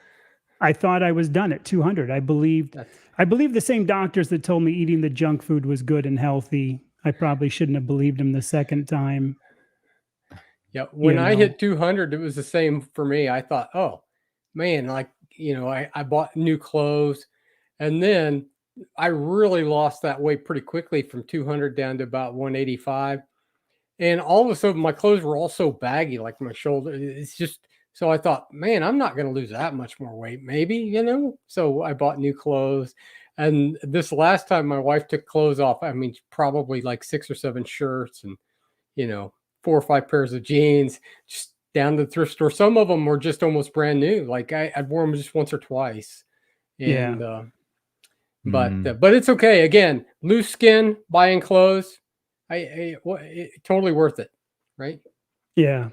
I thought I was done at 200. I believed the same doctors that told me eating the junk food was good and healthy. I probably shouldn't have believed them the second time. Yeah. When I hit 200, it was the same for me. I thought, oh man, like, I bought new clothes, and then I really lost that weight pretty quickly from 200 down to about 185. And all of a sudden my clothes were all so baggy, like my shoulder. It's just, so I thought, man, I'm not going to lose that much more weight, maybe, So I bought new clothes. And this last time my wife took clothes off, I mean, probably like 6 or 7 shirts and, 4 or 5 pairs of jeans, just down to the thrift store. Some of them were just almost brand new. Like I'd worn them just once or twice. And, but it's okay. Again, loose skin, buying clothes. Totally worth it, right? Yeah.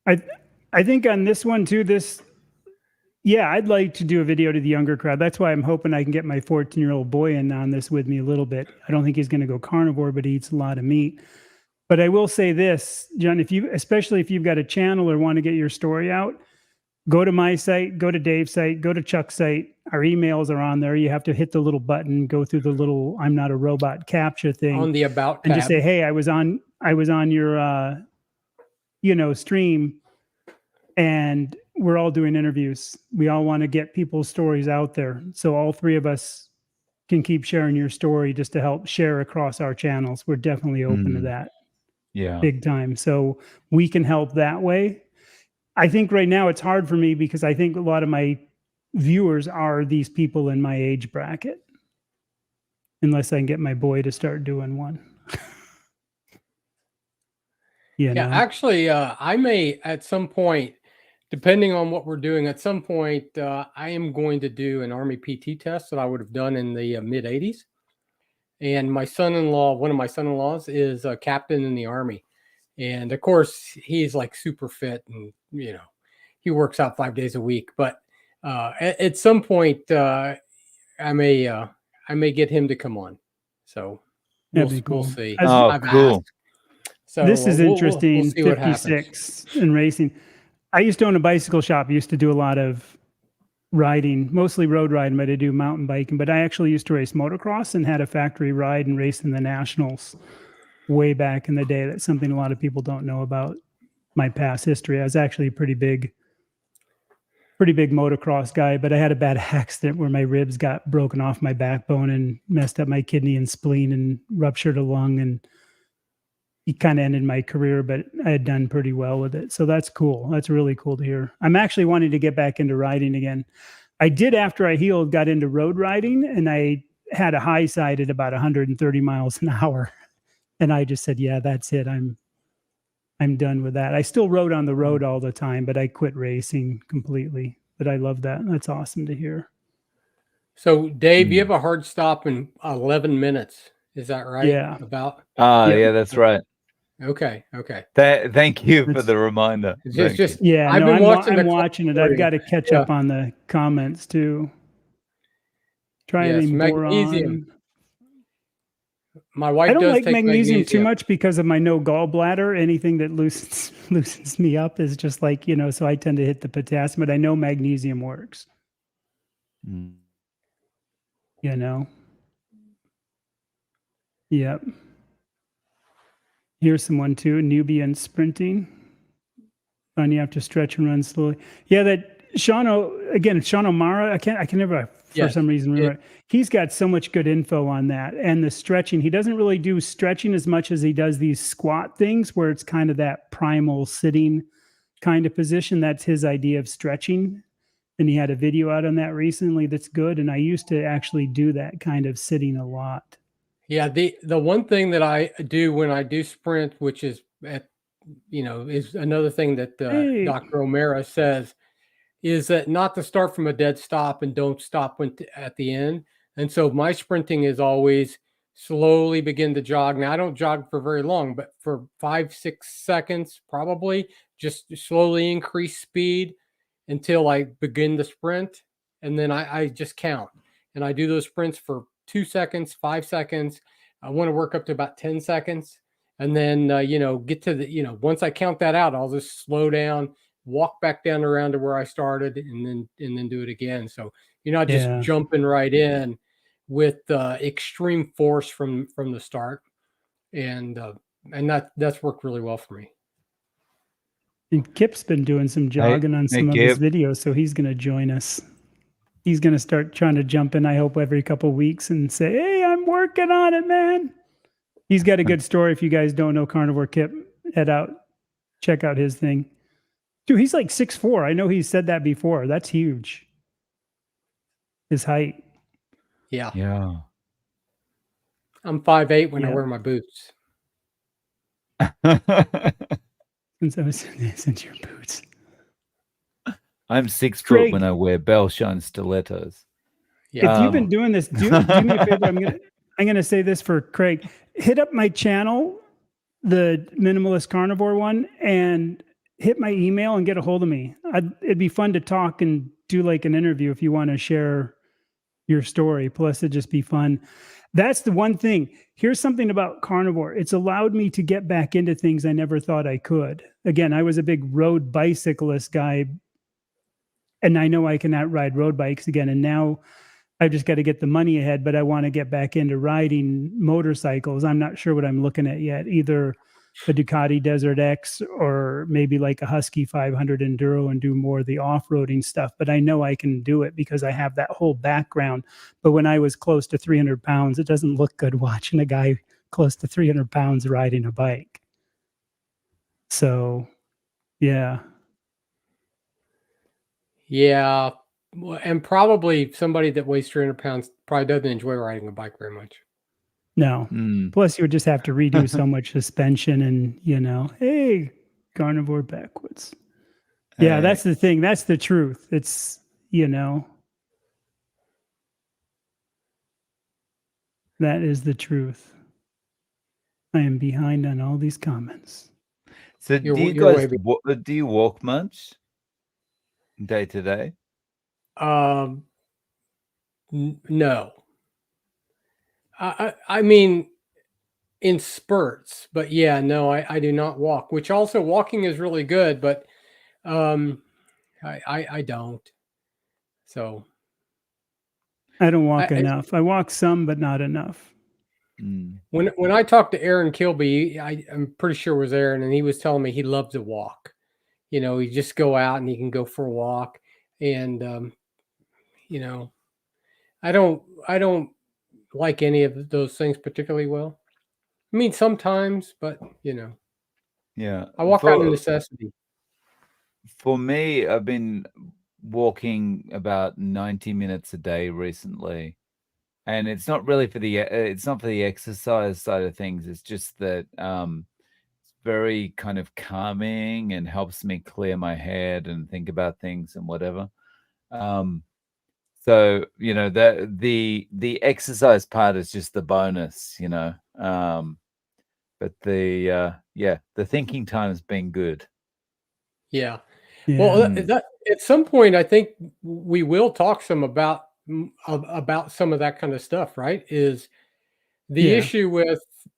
I think on this one too, I'd like to do a video to the younger crowd. That's why I'm hoping I can get my 14-year-old boy in on this with me a little bit. I don't think he's going to go carnivore, but he eats a lot of meat. But I will say this, John, especially if you've got a channel or want to get your story out, go to my site, go to Dave's site, go to Chuck's site. Our emails are on there. You have to hit the little button, go through the little "I'm not a robot" captcha thing on the about tab, and just say, "Hey, I was on your stream, and we're all doing interviews. We all want to get people's stories out there. So all 3 of us can keep sharing your story just to help share across our channels. We're definitely open to that. Yeah. Big time. So we can help that way. I think right now it's hard for me because I think a lot of my viewers are these people in my age bracket. Unless I can get my boy to start doing one. Yeah, actually, I may at some point, depending on what we're doing, at some point, I am going to do an Army PT test that I would have done in the mid 80s. And my son-in-law, one of my son-in-laws, is a captain in the Army. And of course, he's like super fit and, he works out 5 days a week. But at some point, I may get him to come on. So we'll see. Oh, cool. Asked. So this is interesting. We'll see 56 in racing. I used to own a bicycle shop. I used to do a lot of riding, mostly road riding, but I do mountain biking. But I actually used to race motocross and had a factory ride and race in the nationals way back in the day. That's something a lot of people don't know about my past history. I was actually a pretty big motocross guy, but I had a bad accident where my ribs got broken off my backbone and messed up my kidney and spleen and ruptured a lung, and it kind of ended my career, but I had done pretty well with it. So that's cool. That's really cool to hear. I'm actually wanting to get back into riding again. I did, after I healed, got into road riding, and I had a high side at about 130 miles an hour. And I just said, yeah, that's it. I'm done with that. I still rode on the road all the time, but I quit racing completely. But I love that. That's awesome to hear. So Dave, you have a hard stop in 11 minutes. Is that right? Yeah. Yeah, that's right. Okay. Thank you for the reminder. I've been watching. I'm watching it. I've got to catch up on the comments too. Trialing boron. My wife I don't does like take magnesium too much because of my no gallbladder. Anything that loosens me up is just like, so I tend to hit the potassium, but I know magnesium works. Yep. Here's someone too, Nubian sprinting. And you have to stretch and run slowly. Yeah, that Sean O'Mara. I can never for Yes, some reason remember. He's got so much good info on that, and the stretching. He doesn't really do stretching as much as he does these squat things, where it's kind of that primal sitting kind of position. That's his idea of stretching, and he had a video out on that recently that's good. And I used to actually do that kind of sitting a lot. Yeah, the one thing that I do when I do sprint, which is is another thing that Hey. Dr. O'Mara says, is that not to start from a dead stop and don't stop at the end. And so my sprinting is always slowly begin to jog. Now I don't jog for very long, but for 5-6 seconds, probably just slowly increase speed until I begin the sprint. And then I just count, and I do those sprints for 2 seconds, 5 seconds. I want to work up to about 10 seconds. And then, get to the, once I count that out, I'll just slow down, walk back down around to where I started, and then do it again. So you're not just jumping right in with extreme force from the start. And that's worked really well for me. And Kip's been doing some jogging on some of his videos, so he's going to join us. He's going to start trying to jump in, I hope, every couple of weeks and say, hey, I'm working on it, man. He's got a good story. If you guys don't know Carnivore Kip, check out his thing. Dude, he's like 6'4". I know he's said that before. That's huge. His height. Yeah. Yeah. I'm 5'8" when I wear my boots. Since your boots. I'm 6 foot when I wear bell shine stilettos. Yeah. If you've been doing this, do me a favor. I'm gonna say this for Craig. Hit up my channel, the Minimalist Carnivore one, and hit my email and get a hold of me. It'd be fun to talk and do like an interview if you want to share your story. Plus, it'd just be fun. That's the one thing. Here's something about Carnivore. It's allowed me to get back into things I never thought I could. Again, I was a big road bicyclist guy, and I know I cannot ride road bikes again. And now I've just got to get the money ahead, but I want to get back into riding motorcycles. I'm not sure what I'm looking at yet. Either a Ducati Desert X or maybe like a Husky 500 Enduro and do more of the off-roading stuff. But I know I can do it because I have that whole background. But when I was close to 300 pounds, it doesn't look good watching a guy close to 300 pounds riding a bike. So, yeah. Yeah. And probably somebody that weighs 300 pounds probably doesn't enjoy riding a bike very much. No. Plus, you would just have to redo so much suspension and, hey, Carnivore backwards. Yeah, that's the thing. That's the truth. It's, that is the truth. I am behind on all these comments. So do you walk much day to day? No. I mean, in spurts, but yeah, no, I do not walk, which also walking is really good, but I don't. So I don't walk enough. I walk some, but not enough. When I talked to Aaron Kilby, I'm pretty sure it was Aaron, and he was telling me he loves to walk. He just go out and he can go for a walk. And I don't like any of those things particularly well. I mean, sometimes, but yeah, I walk out of necessity. For me, I've been walking about 90 minutes a day recently, and it's not really for the exercise side of things. It's just that it's very kind of calming and helps me clear my head and think about things and whatever. So that the exercise part is just the bonus, but the thinking time has been good. Yeah. Well, at some point, I think we will talk some about some of that kind of stuff, right? Is the issue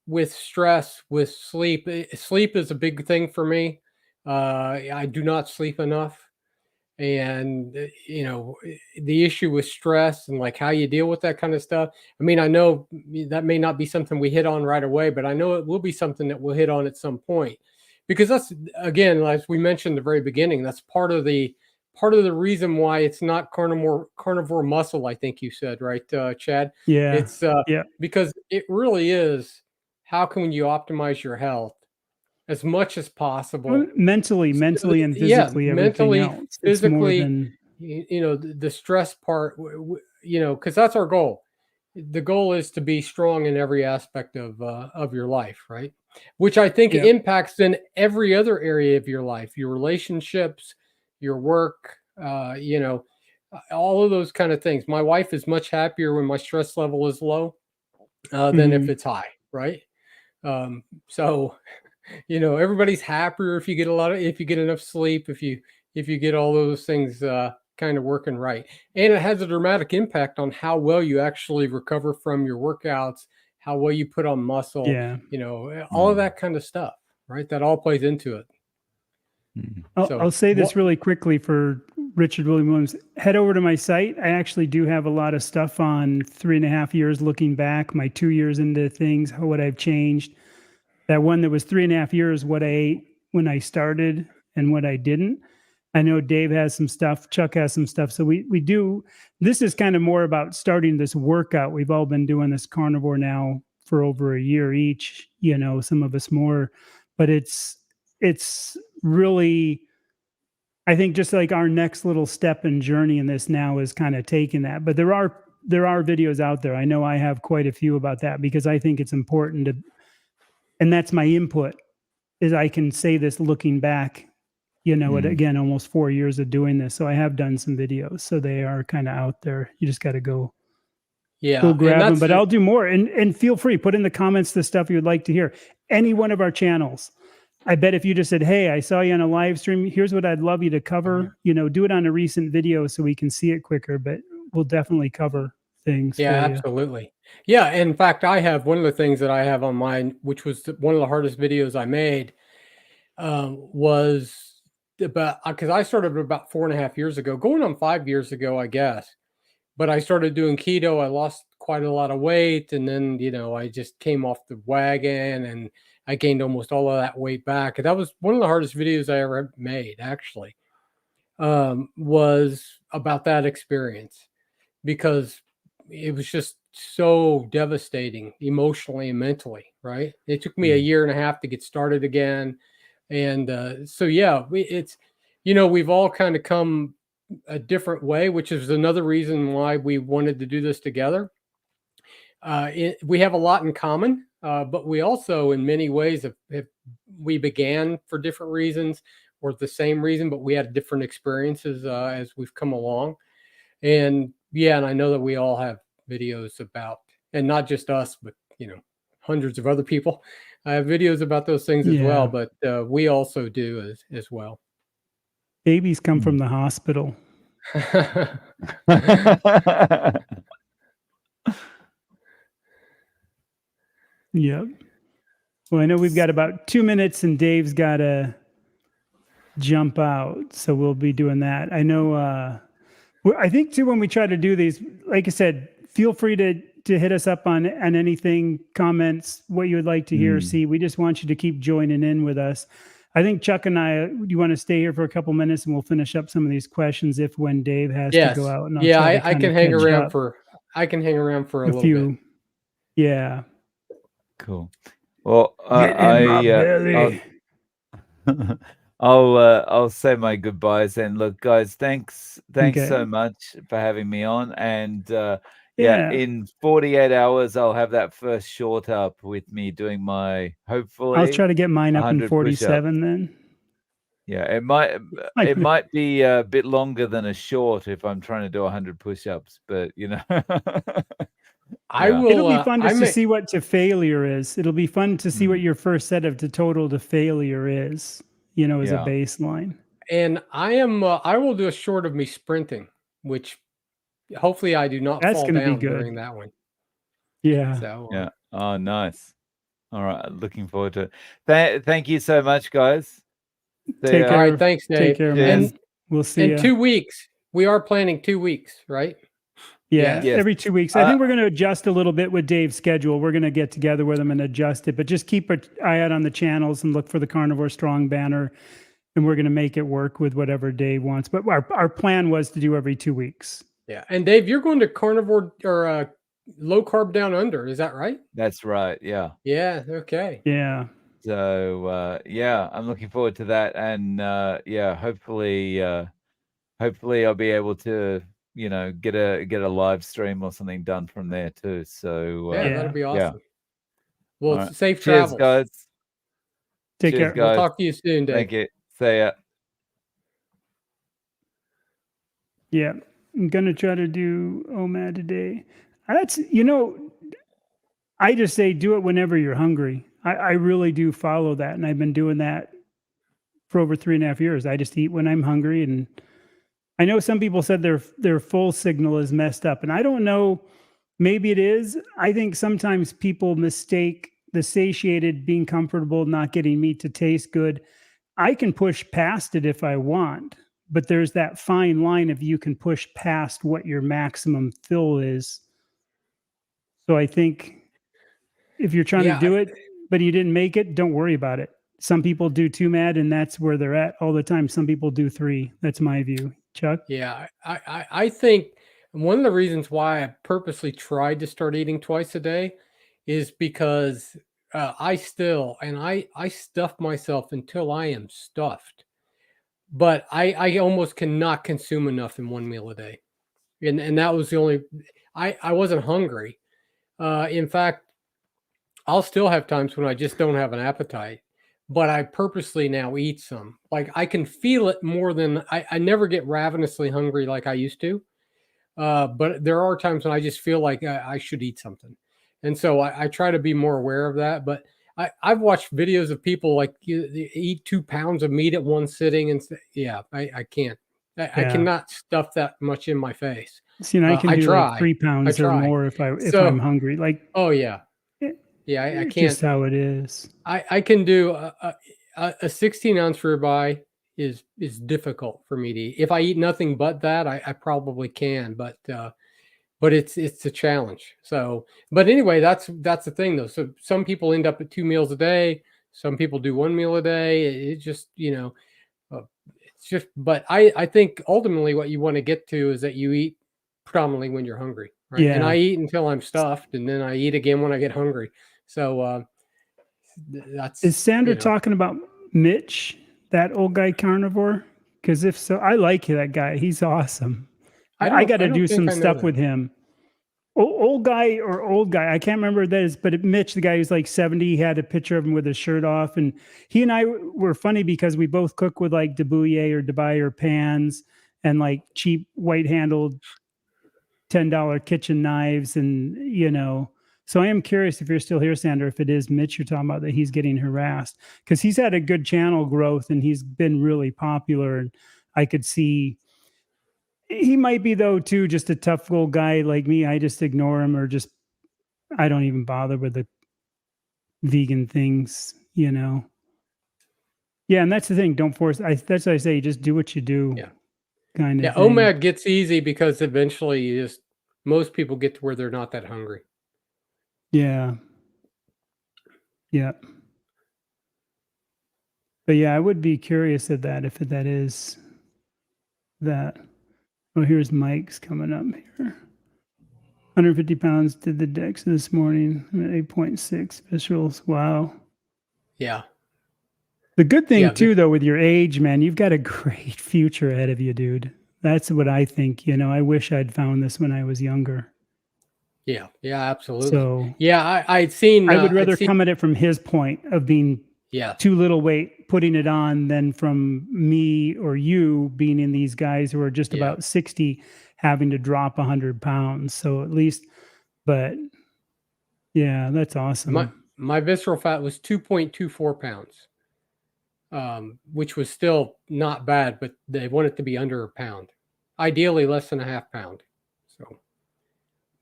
with stress, with sleep. Sleep is a big thing for me. I do not sleep enough. And the issue with stress and like how you deal with that kind of stuff. I mean, I know that may not be something we hit on right away, but I know it will be something that we'll hit on at some point, because that's, again, as we mentioned at the very beginning, that's part of the part of the reason why it's not carnivore muscle, I think you said, right, Chad? Yeah. It's Yeah. because it really is, how can you optimize your health as much as possible? Mentally and physically, everything mentally, else. It's more physically, than the stress part, because that's our goal. The goal is to be strong in every aspect of your life, right? Which I think impacts in every other area of your life, your relationships, your work, all of those kind of things. My wife is much happier when my stress level is low than if it's high, right? So everybody's happier if you get if you get enough sleep, if you get all those things kind of working right. And it has a dramatic impact on how well you actually recover from your workouts, how well you put on muscle, all of that kind of stuff, right? That all plays into it. I'll say this really quickly for Richard Williams. Head over to my site. I actually do have a lot of stuff on 3.5 years looking back, my 2 years into things, what I've changed. That one that was 3.5 years, what I ate when I started and what I didn't. I know Dave has some stuff, Chuck has some stuff. So we do, this is kind of more about starting this workout. We've all been doing this carnivore now for over a year each, some of us more, but it's really, I think just like our next little step and journey in this now is kind of taking that. But there are videos out there. I know I have quite a few about that because I think it's important to, and that's my input, is I can say this looking back, again, almost 4 years of doing this. So I have done some videos. So they are kind of out there. You just got to go grab them. But I'll do more. And feel free, put in the comments the stuff you would like to hear. Any one of our channels. I bet if you just said, hey, I saw you on a live stream, here's what I'd love you to cover, do it on a recent video so we can see it quicker, but we'll definitely cover things. Yeah, absolutely. Yeah. In fact, I have one of the things that I have on mine, which was one of the hardest videos I made, was about, because I started about 4.5 years ago, going on 5 years ago, I guess. But I started doing keto. I lost quite a lot of weight. And then, I just came off the wagon and I gained almost all of that weight back. And that was one of the hardest videos I ever made, actually, was about that experience, because it was just so devastating emotionally and mentally, right? It took me 1.5 years to get started again. And so, yeah, it's, we've all kind of come a different way, which is another reason why we wanted to do this together. We have a lot in common, but we also, in many ways, we began for different reasons or the same reason, but we had different experiences as we've come along. And and I know that we all have videos about, and not just us, but hundreds of other people. I have videos about those things as well, but we also do as well. Babies come from the hospital. Yep. Well, I know we've got about 2 minutes and Dave's got to jump out. So we'll be doing that. I know, I think too, when we try to do these, like I said, feel free to hit us up on anything, comments, what you would like to hear or see. We just want you to keep joining in with us. I think Chuck and I, you want to stay here for a couple minutes and we'll finish up some of these questions when Dave has to go out. And I can hang around for a little bit. Yeah. Cool. Well, I'll say my goodbyes. And look, guys, thanks so much for having me on. And in 48 hours, I'll have that first short up with me doing my, hopefully, I'll try to get mine up in 47 then. Yeah, it might be a bit longer than a short if I'm trying to do 100 push-ups, but I will. It'll be fun to see what to failure is. It'll be fun to see what your first set of total to failure is, as a baseline. And I will do a short of me sprinting, which hopefully I do not fall down during that one. Yeah. So, yeah. Oh, nice. All right. Looking forward to it. Thank you so much, guys. Take care. All right. Thanks, Dave. Take care, man. And we'll see you. In 2 weeks. We are planning 2 weeks, right? Yeah, yes. Every 2 weeks. I think we're going to adjust a little bit with Dave's schedule. We're going to get together with him and adjust it, but just keep an eye out on the channels and look for the Carnivore Strong banner. and we're going to make it work with whatever Dave wants. But our plan was to do every 2 weeks. Yeah. And Dave, you're going to carnivore or low carb down under. Is that right? That's right. Yeah. Yeah. Okay. Yeah. So yeah, I'm looking forward to that, and yeah, hopefully I'll be able to get a live stream or something done from there too. So Yeah, Yeah. that'd be yeah. awesome. Well, All right. safe Cheers, travels. guys. Take Cheers, care. We'll guys. talk to you soon, Dave. Thank you. See ya. Yeah. I'm going to try to do OMAD today. That's, I just say do it whenever you're hungry. I really do follow that. And I've been doing that for over 3.5 years. I just eat when I'm hungry. And I know some people said their full signal is messed up. And I don't know, maybe it is. I think sometimes people mistake the satiated, being comfortable, not getting meat to taste good. I can push past it if I want, but there's that fine line of you can push past what your maximum fill is. So I think if you're trying to do it, but you didn't make it, don't worry about it. Some people do 2 MAD and that's where they're at all the time. Some people do 3. That's my view. Chuck? Yeah, I think one of the reasons why I purposely tried to start eating twice a day is because I stuff myself until I am stuffed. But I almost cannot consume enough in 1 meal a day. And that was the only, I wasn't hungry. In fact, I'll still have times when I just don't have an appetite, but I purposely now eat some. Like I can feel it more than I never get ravenously hungry like I used to. But there are times when I just feel like I should eat something. And so I try to be more aware of that. But I've watched videos of people like eat 2 pounds of meat at one sitting. And yeah, I can't. I cannot stuff that much in my face. See, and I can do like 3 pounds or try. more if I'm hungry. Like, oh yeah. Yeah, I it's can't. just how it is. I can do a 16-ounce ribeye is difficult for me to eat. If I eat nothing but that, I probably can, but it's a challenge. So, but anyway, that's the thing though. So some people end up at 2 meals a day. Some people do 1 meal a day. It just, it's just, but I think ultimately what you want to get to is that you eat predominantly when you're hungry, right? Yeah. And I eat until I'm stuffed, and then I eat again when I get hungry. So that's. Is Sandra talking about Mitch, that old guy carnivore? Because if so, I like that guy. He's awesome. I got to do some stuff with him. Old guy. I can't remember what that is, but Mitch, the guy who's like 70, he had a picture of him with his shirt off. And he and I were funny because we both cook with like Debouillet or Debye pans and like cheap white handled $10 kitchen knives. And, so I am curious if you're still here, Sandra, if it is Mitch you're talking about that he's getting harassed, because he's had a good channel growth and he's been really popular. And I could see he might be, though, too, just a tough old guy like me. I just ignore him or just I don't even bother with the vegan things, Yeah, and that's the thing. Don't force. That's what I say. Just do what you do. Yeah. Kind of. Yeah. OMAD gets easy because eventually most people get to where they're not that hungry. Yeah. Yeah. But yeah, I would be curious of that if that is that. Oh, here's Mike's coming up here. 150 pounds did the DEX this morning. I'm at 8.6 viscerals. Wow. Yeah. The good thing too, though, with your age, man, you've got a great future ahead of you, dude. That's what I think. I wish I'd found this when I was younger. Yeah. Yeah, absolutely. So yeah, I'd seen. I would rather come at it from his point of being too little weight, putting it on, than from me or you being in these guys who are just about 60, having to drop 100 pounds. So at least, but yeah, that's awesome. My visceral fat was 2.24 pounds, which was still not bad, but they want it to be under a pound, ideally less than a half pound. So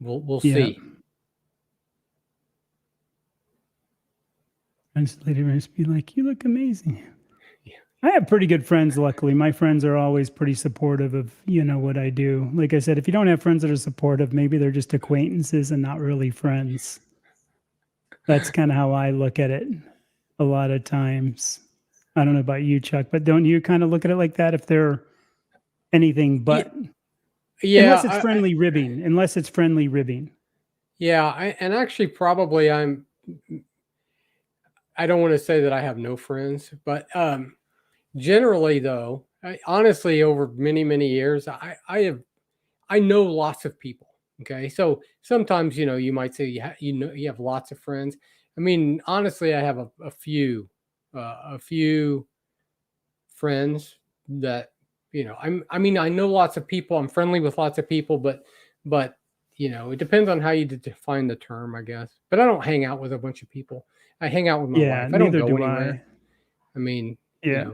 we'll see. And lady must be like, you look amazing. Yeah. I have pretty good friends, luckily. My friends are always pretty supportive of, what I do. Like I said, if you don't have friends that are supportive, maybe they're just acquaintances and not really friends. That's kind of how I look at it a lot of times. I don't know about you, Chuck, but don't you kind of look at it like that if they're anything but, Yeah, unless it's friendly ribbing, and actually probably I don't want to say that I have no friends, but generally though, honestly, over many years, I know lots of people. Okay, so sometimes you might say you have lots of friends. I mean, honestly, I have a few friends that I mean, I know lots of people. I'm friendly with lots of people, but it depends on how you define the term, I guess. But I don't hang out with a bunch of people. I hang out with my yeah, wife. I don't neither go do anywhere. I. I mean, Yeah.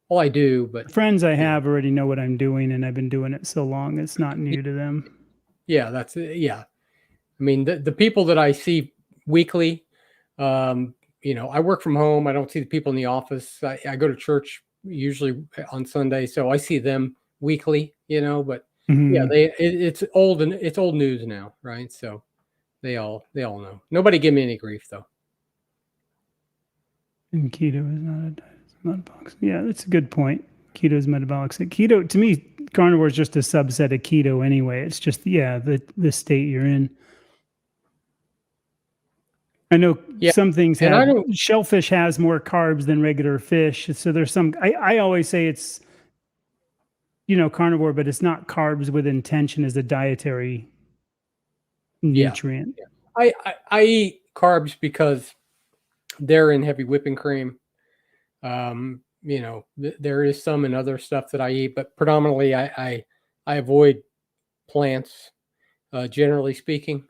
well, I do, but The friends I have already know what I'm doing, and I've been doing it so long, it's not new to them. yeah, that's it. Yeah. I mean, the people that I see weekly, I work from home. I don't see the people in the office. I go to church usually on Sunday, so I see them weekly, but yeah, Mhm. it's old news now, right? So they all know. Nobody give me any grief though. And keto is not a diet, it's metabolic. Yeah, that's a good point. Keto is metabolic. Keto, to me, carnivore is just a subset of keto anyway. It's just, the state you're in. I know Yeah, some things and I have, don't. shellfish has more carbs than regular fish. So there's some, I always say it's, carnivore, but it's not carbs with intention as a dietary Yeah, nutrient. I eat carbs because they're in heavy whipping cream. There is some in other stuff that I eat, but predominantly I avoid plants, generally speaking.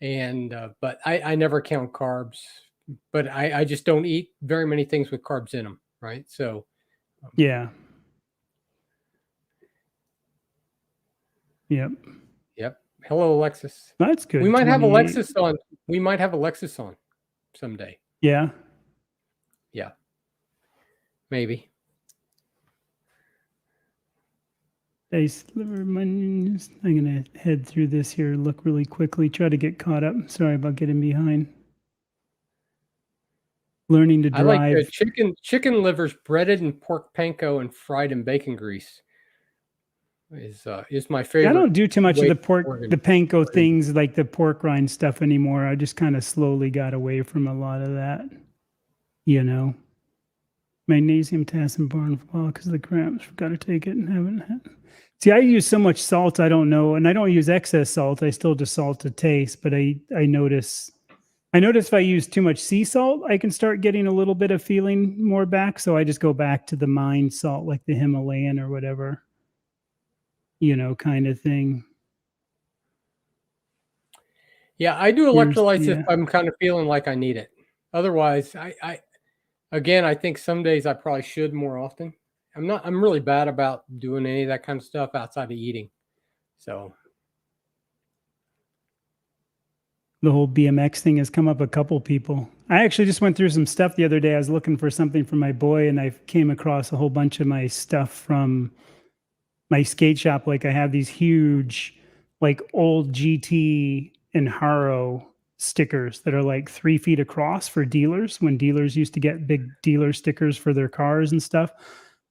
And but I never count carbs, but I just don't eat very many things with carbs in them, right? So Yeah. Yep. yep. Hello, Alexis. That's We good. might have 28. Alexis on. We might have Alexis on someday. Yeah. Yeah, maybe. I'm going to head through this here, look really quickly, try to get caught up. Sorry about getting behind. Learning to I like drive. chicken livers breaded in pork panko and fried in bacon grease. Is my I favorite don't do too much of way the to pork, the panko things like the pork rind stuff anymore. I just kind of slowly got away from a lot of that. Magnesium, potassium, barnfall because of the cramps. Got to take it and haven't had. See, I use so much salt, I don't know, and I don't use excess salt. I still just salt to taste, but I notice if I use too much sea salt, I can start getting a little bit of feeling more back. So I just go back to the mine salt, like the Himalayan or whatever, kind of thing. Yeah, I do electrolytes if I'm kind of feeling like I need it. Otherwise, I think some days I probably should more often. I'm really bad about doing any of that kind of stuff outside of eating. So The whole BMX thing has come up a couple people. I actually just went through some stuff the other day. I was looking for something for my boy, and I came across a whole bunch of my stuff from my skate shop. Like I have these huge, like old GT and Haro stickers that are like 3 feet across for dealers when dealers used to get big dealer stickers for their cars and stuff.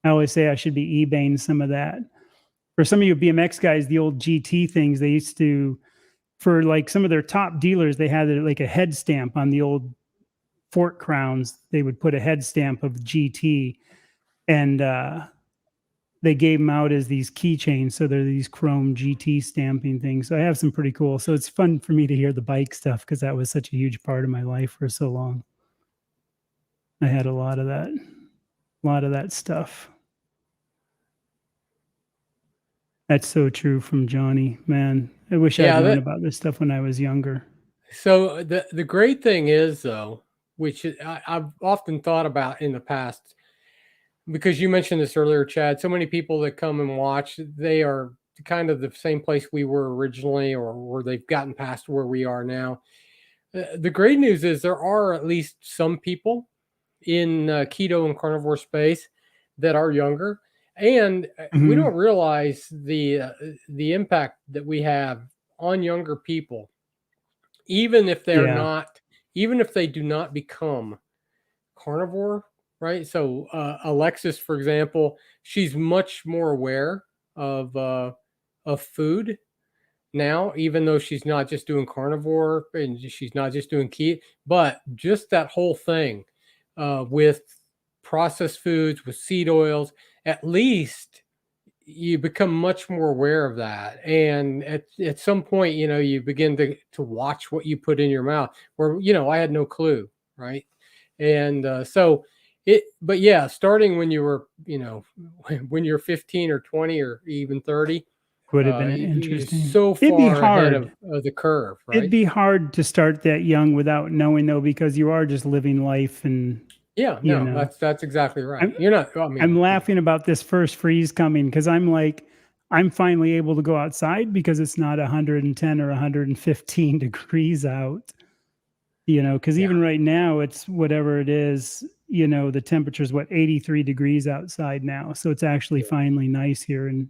I always say I should be eBaying some of that. For some of you BMX guys, the old GT things, they used to, for like some of their top dealers, they had like a head stamp on the old fork crowns. They would put a head stamp of GT, and they gave them out as these keychains. So they're these chrome GT stamping things. So I have some pretty cool. So it's fun for me to hear the bike stuff because that was such a huge part of my life for so long. I had a lot of that stuff. That's so true from Johnny. Man, I wish I'd known about this stuff when I was younger. So the great thing is though, which I've often thought about in the past, because you mentioned this earlier, Chad, so many people that come and watch, they are kind of the same place we were originally, or they've gotten past where we are now. The great news is there are at least some people in keto and carnivore space that are younger, and we don't realize the impact that we have on younger people, even if they're not, even if they do not become carnivore right? So Alexis, for example, she's much more aware of food now, even though she's not just doing carnivore and she's not just doing keto, but just that whole thing with processed foods, with seed oils, at least you become much more aware of that. And at some point, you begin to watch what you put in your mouth, where, I had no clue. Right. And but yeah, starting when you were, when you're 15 or 20 or even 30, Would have been you're interesting. so It'd be far ahead hard. of the curve. It'd Right. be hard to start that young without knowing, though, because you are just living life, and Yeah, you no, know. that's exactly right. I'm, You're not, I mean, I'm laughing about this first freeze coming because I'm like, I'm finally able to go outside because it's not 110 or 115 degrees out. Because yeah, even right now it's whatever it is. The temperature's 83 degrees outside now, so it's actually finally nice here in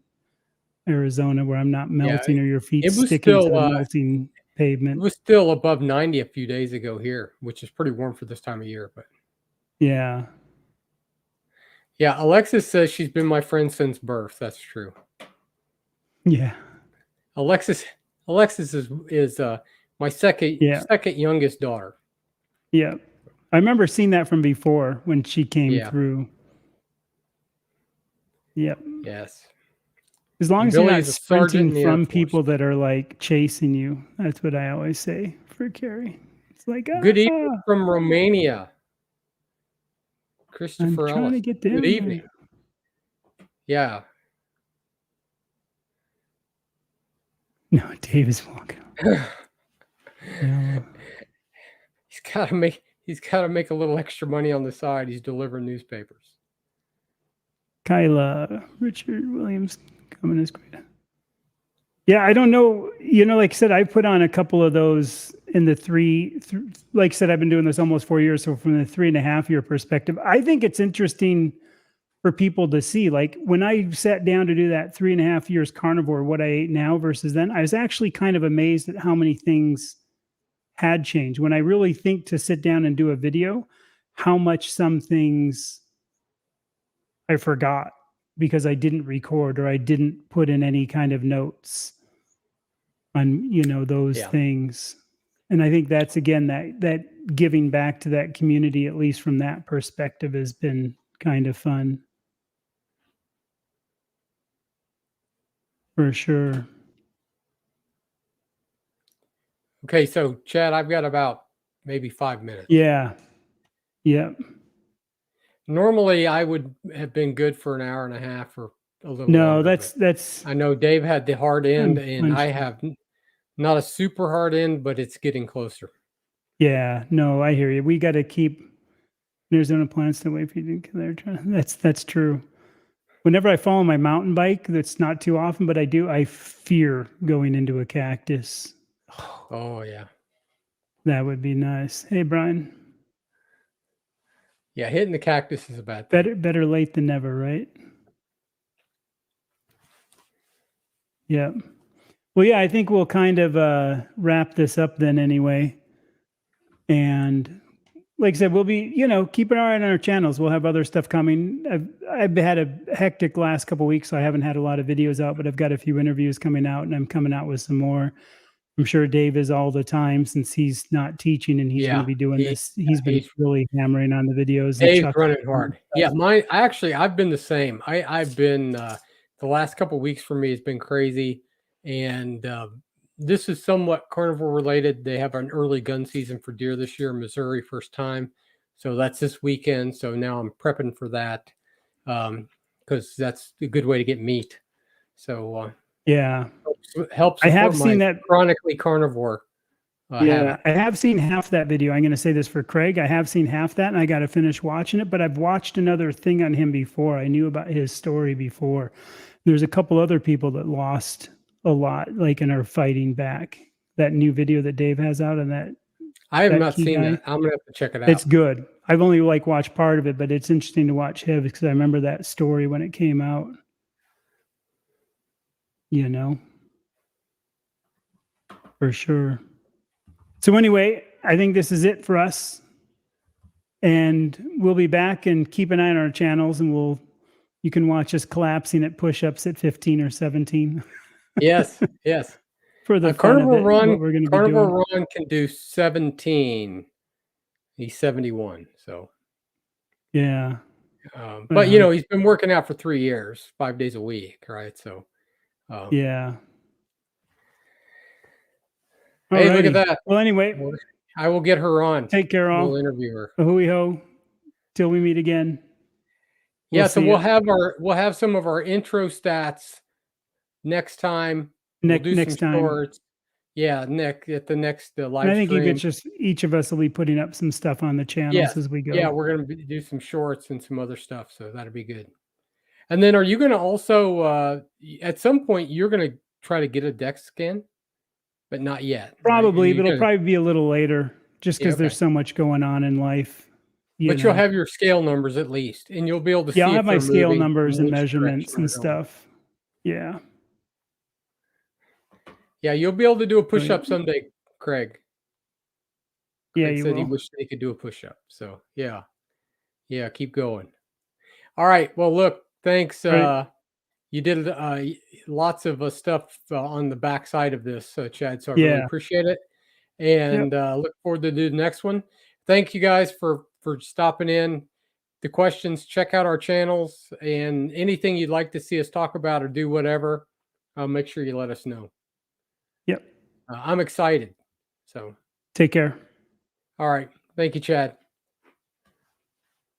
Arizona where I'm not yeah. melting or your feet It was sticking to still, the melting it pavement. was still above 90 a few days ago here, which is pretty warm for this time of year. But Yeah. yeah, Alexis says she's been my friend since birth. That's true. Yeah. Alexis is my second Yeah. youngest daughter. Yeah. I remember seeing that from before when she came Yeah. through. Yep. Yes. As long And as you're Billy not is a sergeant sprinting in the Air from Force. people that are like chasing you. That's what I always say for Carrie. It's like, Good evening from Romania. I'm Christopher trying to Ellis. get Good down evening. there. Yeah. No, Dave is walking. No. He's gotta make a little extra money on the side. He's delivering newspapers. Kyla, Richard Williams coming as great. Yeah, I don't know. Like I said, I put on a couple of those in the like I said, I've been doing this almost 4 years. So from the 3.5 year perspective, I think it's interesting for people to see. Like when I sat down to do that 3.5 years carnivore, what I ate now versus then, I was actually kind of amazed at how many things had changed. When I really think to sit down and do a video, how much some things I forgot because I didn't record or I didn't put in any kind of notes on, those Yeah. things. And I think that's, again, that giving back to that community, at least from that perspective, has been kind of fun. For sure. Okay, so Chad, I've got about maybe 5 minutes. Yeah. Yep. Normally I would have been good for an hour and a half or a little No, longer. that's I know Dave had the hard end, I'm and I punched. have not a super hard end, but it's getting closer. Yeah, no, I hear you. We got to keep Arizona plants to wait for you to there. That's true. Whenever I fall on my mountain bike, that's not too often, but I fear going into a cactus. Oh yeah. That would be nice. Hey, Brian. Yeah, hitting the cactus is a bad thing. Better late than never, right? Yeah. Well, yeah, I think we'll kind of wrap this up then anyway. And like I said, we'll be, keep an eye on our channels. We'll have other stuff coming. I've had a hectic last couple of weeks, so I haven't had a lot of videos out, but I've got a few interviews coming out, and I'm coming out with some more. I'm sure Dave is all the time since he's not teaching and he's going to be doing this. He's been really hammering on the videos. Dave's running hard. Yeah, I've been the same. I've been the last couple of weeks for me has been crazy, and this is somewhat carnivore related. They have an early gun season for deer this year in Missouri, first time, so that's this weekend. So now I'm prepping for that because that's a good way to get meat. So yeah, helps. I have seen that chronically carnivore. I have seen half that video. I'm going to say this for Craig. I have seen half that, and I got to finish watching it. But I've watched another thing on him before. I knew about his story before. There's a couple other people that lost a lot, like, and are fighting back. That new video that Dave has out on that. I have not seen that. I'm gonna have to check it out. It's good. I've only watched part of it, but it's interesting to watch him because I remember that story when it came out. For sure. So anyway, I think this is it for us. And we'll be back, and keep an eye on our channels, and you can watch us collapsing at push-ups at 15 or 17 Yes, yes. for the fun of Carnivore it, Run, what we're going to be Carnivore doing. Run can do 17. He's 71. So, Yeah. but you know, he's been working out for 3 years, 5 days a week, right? So, yeah. hey, look at Alrighty. that. Well, anyway, I will get her on. take care, all. We'll interview her. Hui ho. Till we meet again. Yeah, so see we'll ya. have some of our intro stats next time. We'll do Next some time. shorts. Yeah, Nick, at the next live And I think stream. each of us will be putting up some stuff on the channels as we go. Yeah, we're going to do some shorts and some other stuff, so that'll be good. And then, are you going to also at some point you're going to try to get a DEX scan, but not yet? Probably, right? but it'll probably be a little later, just because okay. there's so much going on in life. But you'll have your scale numbers at least, and you'll be able to see. I'll have my scale moving, numbers and which measurements direction and they're going. stuff. Yeah. Yeah, you'll be able to do a push-up someday, Craig. Yeah, Craig you said will. he wished he could do a push-up. So yeah, keep going. All right. Well, look, thanks. Right. You did lots of stuff on the backside of this, Chad. So I really appreciate it, and look forward to do the next one. Thank you guys for stopping in. The questions, check out our channels, and anything you'd like to see us talk about or do, whatever, make sure you let us know. Yep. I'm excited. So take care. all right. Thank you, Chad.